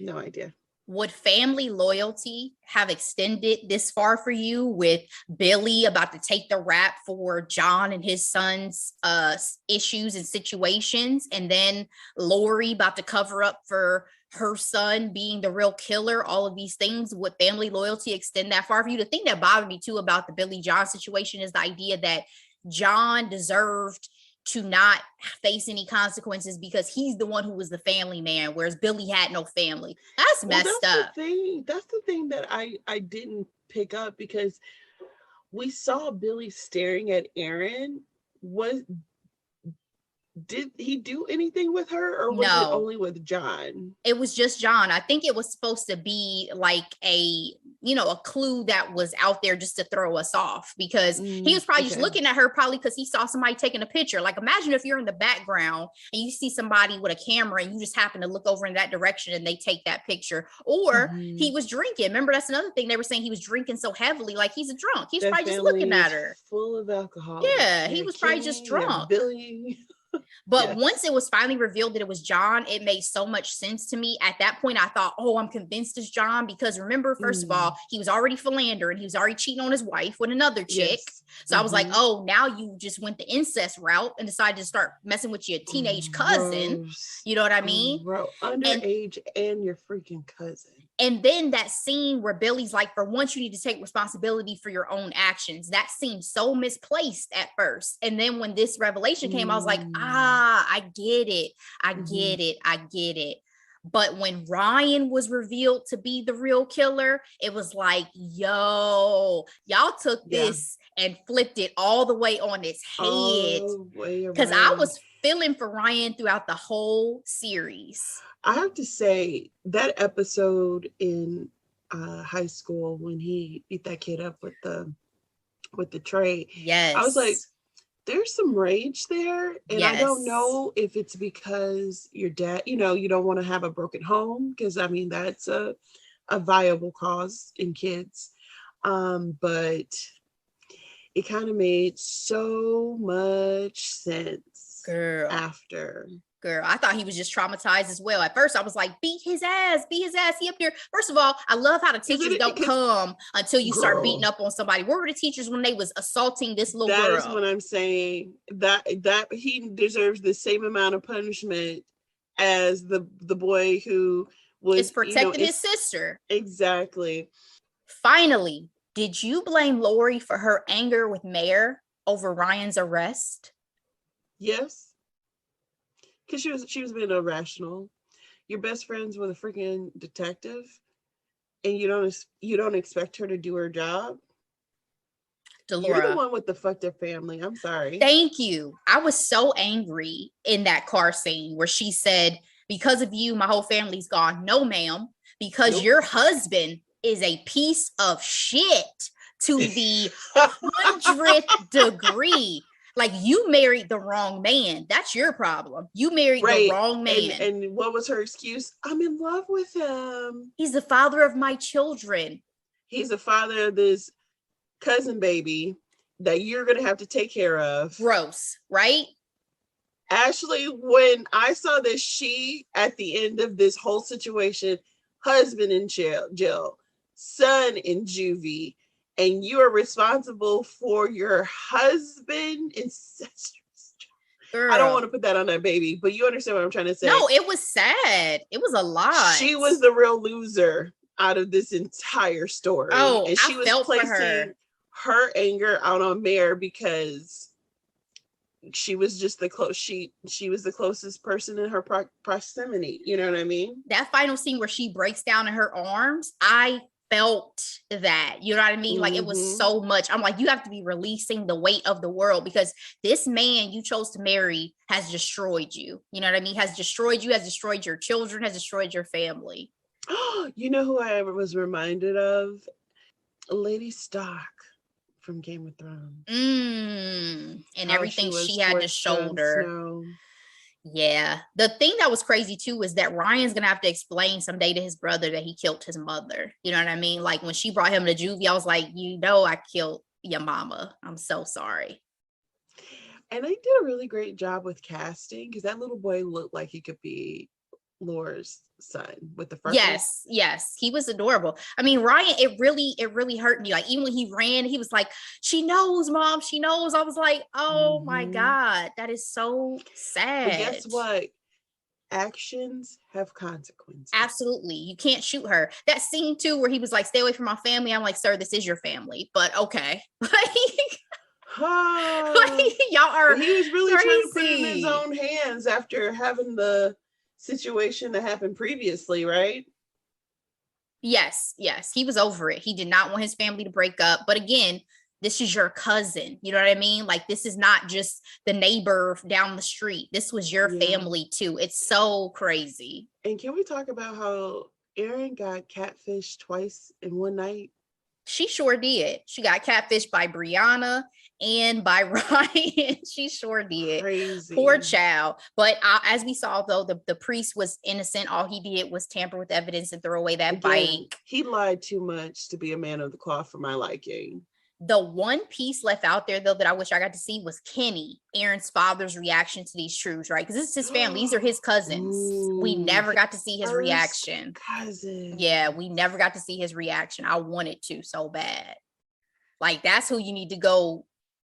[SPEAKER 3] No idea.
[SPEAKER 2] would family loyalty have extended this far for you, with Billy about to take the rap for John and his son's issues and situations, and then Lori about to cover up for her son being the real killer? All of these things, would family loyalty extend that far for you? The thing that bothered me too about the Billy John situation is the idea that John deserved to not face any consequences because he's the one who was the family man, whereas Billy had no family. That's messed up.
[SPEAKER 3] That's the thing that I didn't pick up, because we saw Billy staring at Aaron. Did he do anything with her, or was it only with John?
[SPEAKER 2] It was just John. I think it was supposed to be like a clue that was out there just to throw us off, because he was probably just looking at her, probably because he saw somebody taking a picture. Like, imagine if you're in the background and you see somebody with a camera and you just happen to look over in that direction and they take that picture. Or he was drinking. Remember, that's another thing. They were saying he was drinking so heavily, like he's a drunk. He's probably just looking at her.
[SPEAKER 3] Full of alcohol.
[SPEAKER 2] Yeah, he was probably just drunk.
[SPEAKER 3] Billy.
[SPEAKER 2] But once it was finally revealed that it was John, it made so much sense to me. At that point, I thought, oh, I'm convinced it's John, because remember, first of all, he was already philandering. He was already cheating on his wife with another chick. So I was like, oh, now you just went the incest route and decided to start messing with your teenage cousin. You know what I mean?
[SPEAKER 3] Bro, underage and your freaking cousin.
[SPEAKER 2] And then that scene where Billy's like, for once you need to take responsibility for your own actions. That seemed so misplaced at first. And then when this revelation came, I was like, I get it. I get it. But when Ryan was revealed to be the real killer, it was like, yo, y'all took this and flipped it all the way on its head. Because I was feeling for Ryan throughout the whole series.
[SPEAKER 3] I have to say, that episode in high school when he beat that kid up with the tray, I was like, there's some rage there. And I don't know if it's because your dad, you don't want to have a broken home, because I mean, that's a viable cause in kids. But it kind of made so much sense after.
[SPEAKER 2] Girl, I thought he was just traumatized as well. At first, I was like, beat his ass. He up there. First of all, I love how the teachers don't come until you start beating up on somebody. Where were the teachers when they was assaulting this little girl?
[SPEAKER 3] That is what I'm saying. That he deserves the same amount of punishment as the boy who was
[SPEAKER 2] protecting his sister.
[SPEAKER 3] Exactly.
[SPEAKER 2] Finally, did you blame Lori for her anger with Mare over Ryan's arrest?
[SPEAKER 3] Yes. Because she was being irrational. You're best friends with a freaking detective, and you don't expect her to do her job.
[SPEAKER 2] Delora,
[SPEAKER 3] you're the one with the fucked up family. I'm sorry.
[SPEAKER 2] Thank you. I was so angry in that car scene where she said, "Because of you, my whole family's gone." No, ma'am. Because your husband is a piece of shit to the 100th degree. Like, you married the wrong man. That's your problem. You married the wrong man.
[SPEAKER 3] And what was her excuse? I'm in love with him.
[SPEAKER 2] He's the father of my children.
[SPEAKER 3] He's the father of this cousin baby that you're going to have to take care of.
[SPEAKER 2] Gross, right?
[SPEAKER 3] Ashley, when I saw that she, at the end of this whole situation, husband in jail, son in juvie, and you are responsible for your husband incestuous. I don't want to put that on that baby, but you understand what I'm trying to say.
[SPEAKER 2] No, it was sad. It was a lot.
[SPEAKER 3] She was the real loser out of this entire story.
[SPEAKER 2] Oh,
[SPEAKER 3] and she was placing her anger out on Mare because she was just she was the closest person in her proximity. You know what I mean? That
[SPEAKER 2] final scene where she breaks down in her arms, I felt that, you know what I mean? Like, it was so much. I'm like, you have to be releasing the weight of the world, because this man you chose to marry has destroyed you. You know what I mean? Has destroyed you, has destroyed your children, has destroyed your family.
[SPEAKER 3] You know who I was reminded of? Lady Stark from Game of Thrones.
[SPEAKER 2] And everything she had to shoulder. Yeah. The thing that was crazy too is that Ryan's gonna have to explain someday to his brother that he killed his mother. You know what I mean? Like, when she brought him to juvie, I was like, I killed your mama. I'm so sorry.
[SPEAKER 3] And they did a really great job with casting, because that little boy looked like he could be Laura's son with the freckles.
[SPEAKER 2] Yes, he was adorable. I mean, Ryan, it really hurt me. Like, even when he ran, he was like, "She knows, mom, she knows." I was like, "Oh my God, that is so sad."
[SPEAKER 3] But guess what? Actions have consequences.
[SPEAKER 2] Absolutely. You can't shoot her. That scene too, where he was like, "Stay away from my family." I'm like, "Sir, this is your family," but okay. Y'all are
[SPEAKER 3] he was really
[SPEAKER 2] crazy.
[SPEAKER 3] trying to put it in his own hands after having the situation that happened previously, right?
[SPEAKER 2] Yes. He was over it. He did not want his family to break up. But again, this is your cousin. You know what I mean? Like, this is not just the neighbor down the street. This was your family too. It's so crazy.
[SPEAKER 3] And can we talk about how Erin got catfished twice in one night?
[SPEAKER 2] She sure did. She got catfished by Brianna and by Ryan. She sure did.
[SPEAKER 3] Crazy.
[SPEAKER 2] Poor child. But as we saw, though, the priest was innocent. All he did was tamper with evidence and throw away that bike.
[SPEAKER 3] He lied too much to be a man of the cloth for my liking.
[SPEAKER 2] The one piece left out there, though, that I wish I got to see was Kenny, Aaron's father's reaction to these truths, right? Because this is his family. These are his cousins.
[SPEAKER 3] Ooh,
[SPEAKER 2] we never got to see his reaction.
[SPEAKER 3] Cousin.
[SPEAKER 2] Yeah, we never got to see his reaction. I wanted to so bad. Like, that's who you need to go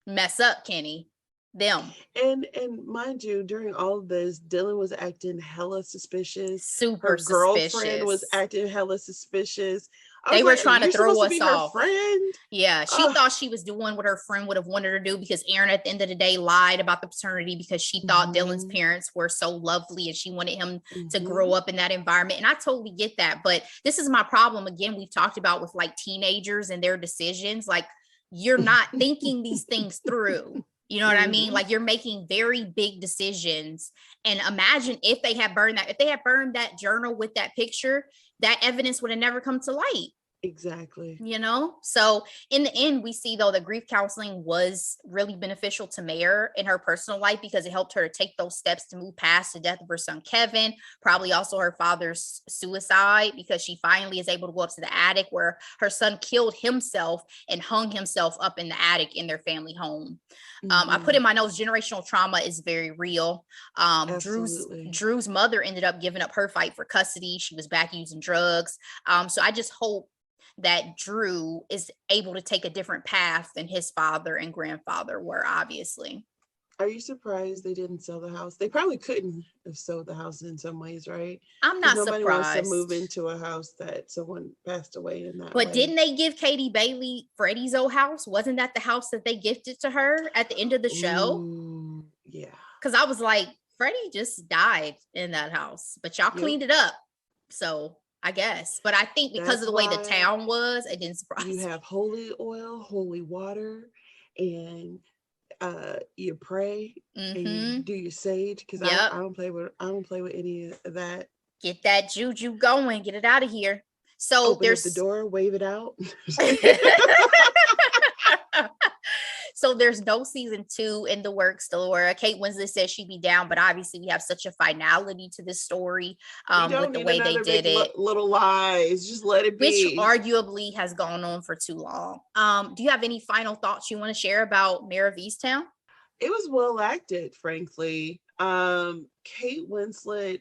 [SPEAKER 2] mess up, Kenny. Them.
[SPEAKER 3] And mind you, during all of this, Dylan was acting hella suspicious.
[SPEAKER 2] Super
[SPEAKER 3] Her girlfriend
[SPEAKER 2] suspicious.
[SPEAKER 3] was acting hella suspicious.
[SPEAKER 2] They were trying to throw us off.
[SPEAKER 3] Friend?
[SPEAKER 2] Yeah, she thought she was doing what her friend would have wanted her to do, because Aaron at the end of the day lied about the paternity because she thought Dylan's parents were so lovely and she wanted him to grow up in that environment. And I totally get that. But this is my problem. Again, we've talked about with like teenagers and their decisions. Like, you're not thinking these things through. You know what I mean? Like, you're making very big decisions. And imagine if they had burned that journal with that picture, that evidence would have never come to light.
[SPEAKER 3] Exactly.
[SPEAKER 2] You know? So in the end, we see, though, that grief counseling was really beneficial to Mare in her personal life, because it helped her to take those steps to move past the death of her son, Kevin, probably also her father's suicide, because she finally is able to go up to the attic where her son killed himself and hung himself up in the attic in their family home. I put in my notes, generational trauma is very real. Drew's mother ended up giving up her fight for custody. She was back using drugs. So I just hope that Drew is able to take a different path than his father and grandfather were, obviously.
[SPEAKER 3] Are you surprised they didn't sell the house? They probably couldn't have sold the house in some ways, right?
[SPEAKER 2] I'm not surprised.
[SPEAKER 3] Nobody wants to move into a house that someone passed away in that way.
[SPEAKER 2] But didn't they give Katie Bailey Freddie's old house? Wasn't that the house that they gifted to her at the end of the show?
[SPEAKER 3] Ooh, yeah.
[SPEAKER 2] Because I was like, Freddie just died in that house, but y'all cleaned it up. So I guess. But I think because of the way the town was, it didn't surprise me.
[SPEAKER 3] You have holy oil, holy water, and you pray and you do your sage, because I don't play with any of that. Get
[SPEAKER 2] that juju going, get it out of here. So
[SPEAKER 3] there's the door, wave it out.
[SPEAKER 2] So there's no season 2 in the works, Laura. Kate Winslet says she'd be down, but obviously we have such a finality to this story with the way they did it.
[SPEAKER 3] Little lies, just let it
[SPEAKER 2] Which
[SPEAKER 3] be.
[SPEAKER 2] arguably has gone on for too long. Do you have any final thoughts you want to share about Mare of Easttown?
[SPEAKER 3] It was well acted, frankly. Kate Winslet,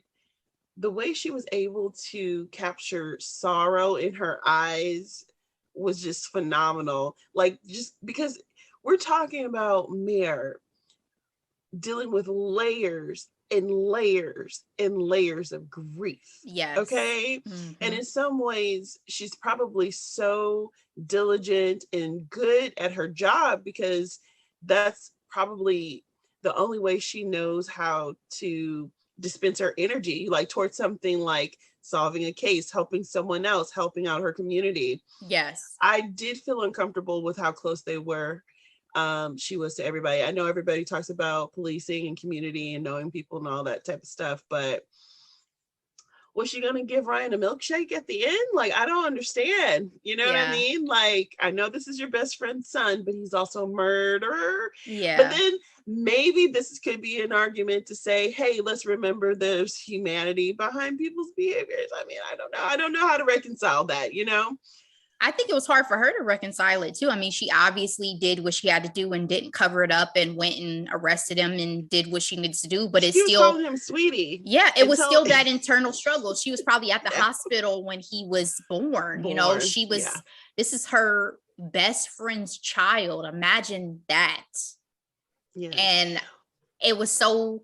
[SPEAKER 3] the way she was able to capture sorrow in her eyes was just phenomenal. Like, just because we're talking about Mare dealing with layers and layers and layers of grief.
[SPEAKER 2] Yes.
[SPEAKER 3] Okay. And in some ways, she's probably so diligent and good at her job, because that's probably the only way she knows how to dispense her energy, like towards something like solving a case, helping someone else, helping out her community.
[SPEAKER 2] Yes.
[SPEAKER 3] I did feel uncomfortable with how close they were. She was to everybody. I know everybody talks about policing and community and knowing people and all that type of stuff, but was she gonna give Ryan a milkshake at the end? Like, I don't understand. You know what I mean? Like, I know this is your best friend's son, but he's also a murderer.
[SPEAKER 2] Yeah.
[SPEAKER 3] But then maybe this could be an argument to say, hey, let's remember there's humanity behind people's behaviors. I mean, I don't know. I don't know how to reconcile that, you know?
[SPEAKER 2] I think it was hard for her to reconcile it too. I mean, she obviously did what she had to do and didn't cover it up and went and arrested him and did what she needs to do. But it's
[SPEAKER 3] She was
[SPEAKER 2] still
[SPEAKER 3] calling him sweetie.
[SPEAKER 2] yeah, it was still that internal struggle. She was probably at the
[SPEAKER 3] Yeah.
[SPEAKER 2] hospital when he was born. You know, she was,
[SPEAKER 3] yeah.
[SPEAKER 2] This is her best friend's child. Imagine that.
[SPEAKER 3] Yeah.
[SPEAKER 2] And it was so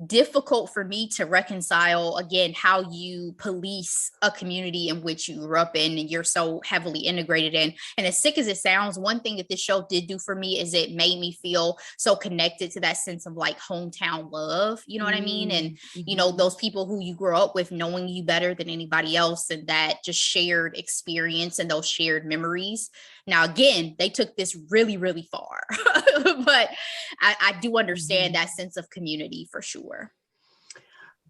[SPEAKER 2] difficult for me to reconcile, again, how you police a community in which you grew up in and you're so heavily integrated in. And as sick as it sounds, one thing that this show did do for me is it made me feel so connected to that sense of like hometown love, you know what I mean? And you know, those people who you grew up with knowing you better than anybody else, and that just shared experience and those shared memories. Now, again, they took this really, really far, but I do understand that sense of community for sure.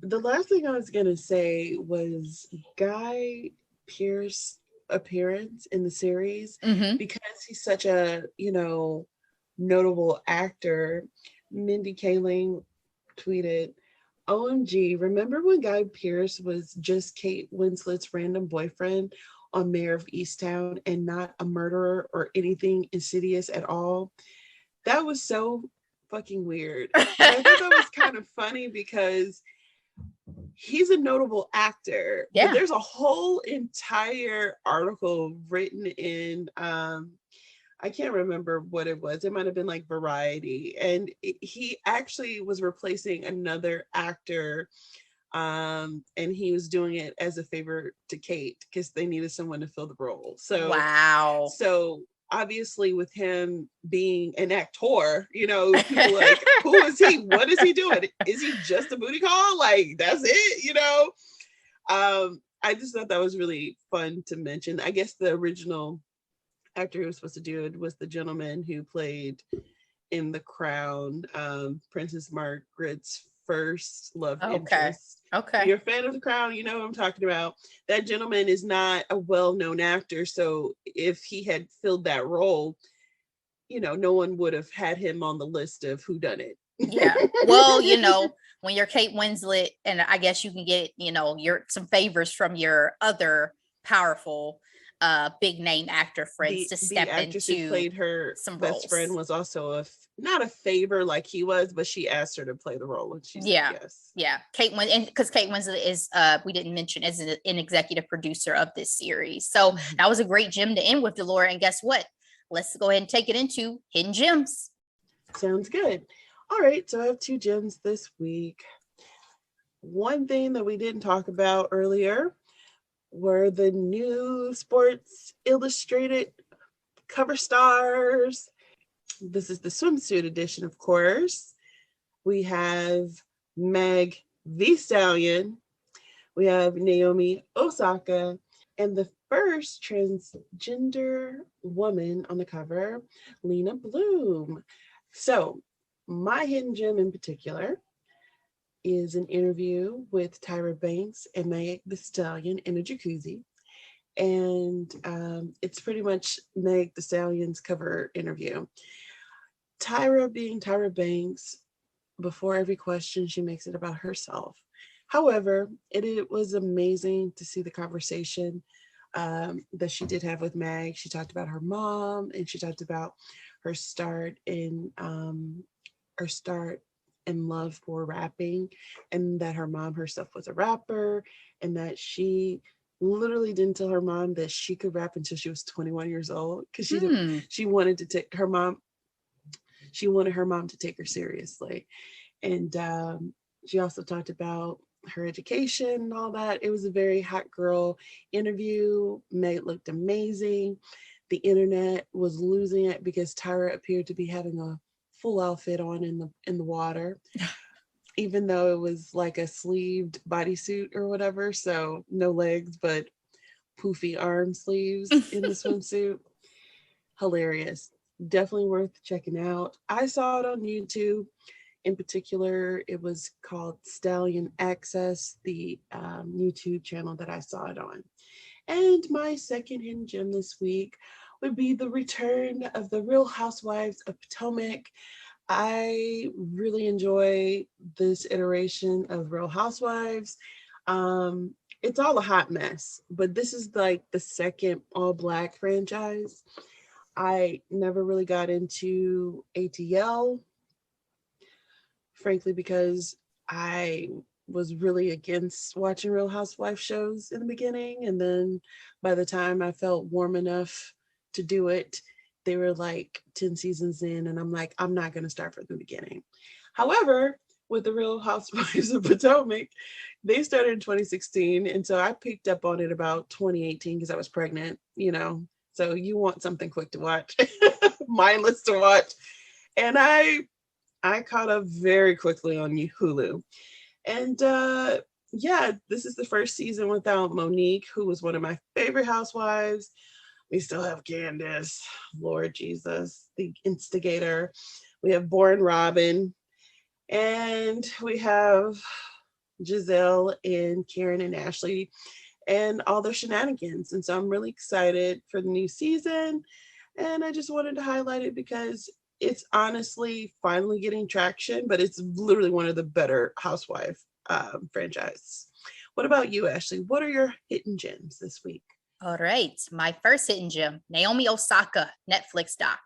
[SPEAKER 3] The last thing I was going to say was Guy Pearce's appearance in the series, because he's such a, you know, notable actor. Mindy Kaling tweeted, OMG, remember when Guy Pearce was just Kate Winslet's random boyfriend on Mare of Easttown and not a murderer or anything insidious at all? That was so fucking weird. And I thought that was kind of funny because he's a notable actor.
[SPEAKER 2] Yeah.
[SPEAKER 3] But there's a whole entire article written in I can't remember what it was. It might have been like Variety. And he actually was replacing another actor. And he was doing it as a favor to Kate because they needed someone to fill the role. So
[SPEAKER 2] wow.
[SPEAKER 3] So obviously with him being an actor, you know, people like, who is he? What is he doing? Is he just a booty call? Like, that's it, you know? I just thought that was really fun to mention. I guess the original actor who was supposed to do it was the gentleman who played in The Crown, Princess Margaret's first love interest.
[SPEAKER 2] Okay.
[SPEAKER 3] If you're a fan of The Crown, you know what I'm talking about. That gentleman is not a well-known actor, so if he had filled that role, you know, no one would have had him on the list of who done it.
[SPEAKER 2] Yeah. Well, you know, when you're Kate Winslet, and I guess you can get, you know, some favors from your other powerful big name actor friends to step
[SPEAKER 3] the actress
[SPEAKER 2] into
[SPEAKER 3] who played her
[SPEAKER 2] some
[SPEAKER 3] best
[SPEAKER 2] roles.
[SPEAKER 3] friend was also not a favor like he was, but she asked her to play the role, and she said yes.
[SPEAKER 2] Yeah, Kate Winslet, because Kate Winslet is we didn't mention, as an executive producer of this series, so that was a great gem to end with, Delora. And guess what? Let's go ahead and take it into Hidden Gems.
[SPEAKER 3] Sounds good. All right, so I have 2 gems this week. One thing that we didn't talk about earlier were the new Sports Illustrated cover stars. This is the swimsuit edition, of course. We have Meg the Stallion. We have Naomi Osaka, and the first transgender woman on the cover, Lena Bloom. So my hidden gem in particular is an interview with Tyra Banks and Meg the Stallion in a jacuzzi. And it's pretty much Meg the Stallion's cover interview. Tyra being Tyra Banks, before every question, she makes it about herself. However, it was amazing to see the conversation that she did have with Meg. She talked about her mom, and she talked about her start in love for rapping, and that her mom herself was a rapper, and that she literally didn't tell her mom that she could rap until she was 21 years old, because she wanted to take her mom. She wanted her mom to take her seriously. And she also talked about her education and all that. It was a very hot girl interview. Meg looked amazing. The internet was losing it because Tyra appeared to be having a full outfit on in the water, even though it was like a sleeved bodysuit or whatever. So no legs, but poofy arm sleeves in the swimsuit. Hilarious. Definitely worth checking out. I saw it on YouTube. In particular, it was called Stallion Access, the YouTube channel that I saw it on. And my second hidden gem this week would be the return of the Real Housewives of Potomac. I really enjoy this iteration of Real Housewives. it's all a hot mess, but this is like the second all black franchise. I never really got into ATL, frankly, because I was really against watching Real Housewife shows in the beginning. And then by the time I felt warm enough to do it, they were like 10 seasons in, and I'm like, I'm not going to start from the beginning. However, with the Real Housewives of Potomac, they started in 2016. And so I picked up on it about 2018 because I was pregnant, you know. So you want something quick to watch, mindless to watch. And I caught up very quickly on Hulu. And yeah, this is the first season without Monique, who was one of my favorite housewives. We still have Candace, Lord Jesus, the instigator. We have Born Robin, and we have Giselle and Karen and Ashley and all their shenanigans. And so I'm really excited for the new season. And I just wanted to highlight it because it's honestly finally getting traction, but it's literally one of the better housewife franchise. What about you, Ashley? What are your hidden gems this week?
[SPEAKER 2] All right. My first hidden gem, Naomi Osaka, Netflix doc.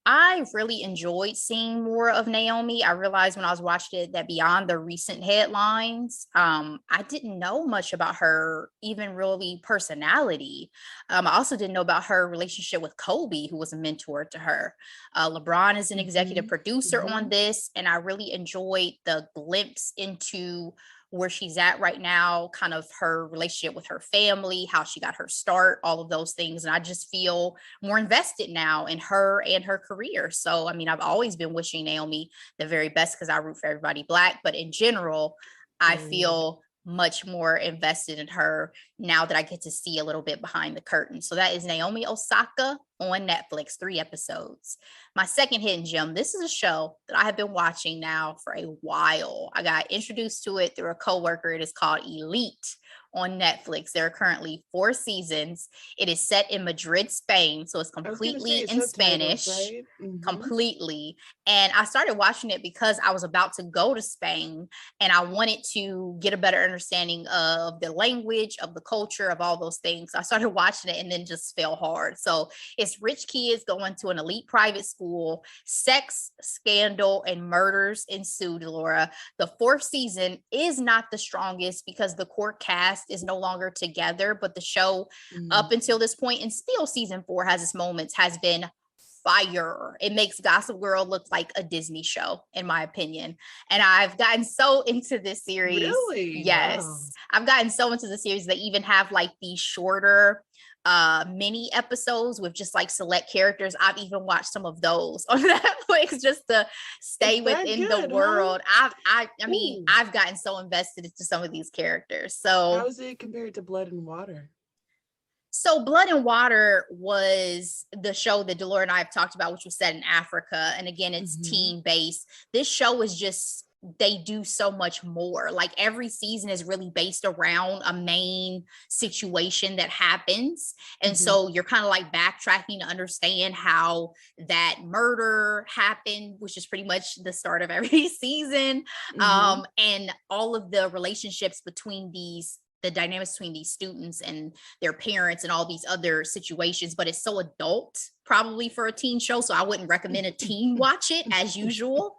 [SPEAKER 2] I really enjoyed seeing more of Naomi. I realized when I was watching it that beyond the recent headlines, I didn't know much about her, even really personality. I also didn't know about her relationship with Kobe, who was a mentor to her. LeBron is an executive producer on this, and I really enjoyed the glimpse into where she's at right now, kind of her relationship with her family, how she got her start, all of those things. And I just feel more invested now in her and her career. So, I mean, I've always been wishing Naomi the very best because I root for everybody Black. But in general, I feel much more invested in her now that I get to see a little bit behind the curtain. So that is Naomi Osaka on Netflix, 3 episodes. My second hidden gem, this is a show that I have been watching now for a while. I got introduced to it through a coworker. It is called Elite on Netflix. There are currently 4 seasons. It is set in Madrid, Spain. So it's completely in Spanish, right? Completely. And I started watching it because I was about to go to Spain and I wanted to get a better understanding of the language, of the culture, of all those things. So I started watching it and then just fell hard. So it's rich kids going to an elite private school, sex, scandal, and murders ensue, Delora. The 4th season is not the strongest because the core cast is no longer together, but the show up until this point, and still season 4 has its moments, has been fire. It makes Gossip Girl look like a Disney show, in my opinion. And I've gotten so into this series.
[SPEAKER 3] Really?
[SPEAKER 2] Yes. Wow. I've gotten so into the series. They even have like these shorter mini episodes with just like select characters. I've even watched some of those on Netflix just to stay within the world. Huh? I mean, I've gotten so invested into some of these characters. So
[SPEAKER 3] how is it compared to Blood and Water?
[SPEAKER 2] So Blood and Water was the show that Delora and I have talked about, which was set in Africa. And again, it's teen based. This show is just, they do so much more. Like every season is really based around a main situation that happens. And so you're kind of like backtracking to understand how that murder happened, which is pretty much the start of every season. And all of the relationships between the dynamics between these students and their parents and all these other situations, but it's so adult probably for a teen show. So I wouldn't recommend a teen watch it as usual,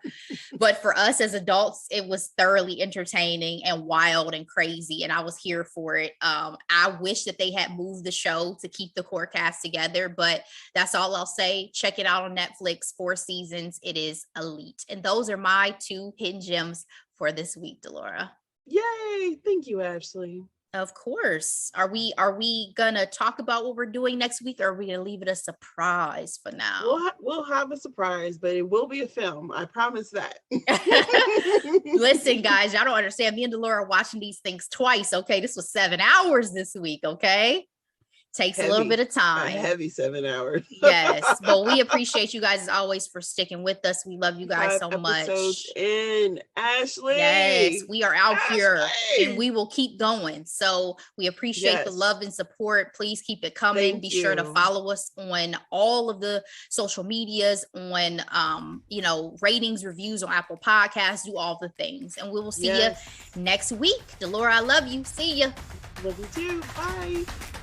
[SPEAKER 2] but for us as adults, it was thoroughly entertaining and wild and crazy. And I was here for it. I wish that they had moved the show to keep the core cast together, but that's all I'll say. Check it out on Netflix, 4 seasons. It is elite. And those are my 2 hidden gems for this week, Delora.
[SPEAKER 3] Yay. Thank you, Ashley.
[SPEAKER 2] Of course. Are we gonna talk about what we're doing next week, or are we gonna leave it a surprise for now?
[SPEAKER 3] We'll have a surprise, but it will be a film. I promise that.
[SPEAKER 2] Listen, guys, y'all don't understand. Me and Delora are watching these things twice. Okay, this was 7 hours this week. Okay. Takes a little bit of time.
[SPEAKER 3] A heavy 7 hours.
[SPEAKER 2] Yes, but we appreciate you guys as always for sticking with us. We love you guys so much.
[SPEAKER 3] In Ashley.
[SPEAKER 2] Yes, we are out here and we will keep going. So we appreciate the love and support. Please keep it coming. Be sure to follow us on all of the social medias, on ratings, reviews on Apple Podcasts, do all the things. And we will see you next week. Delora, I love you. See ya.
[SPEAKER 3] Love you too. Bye.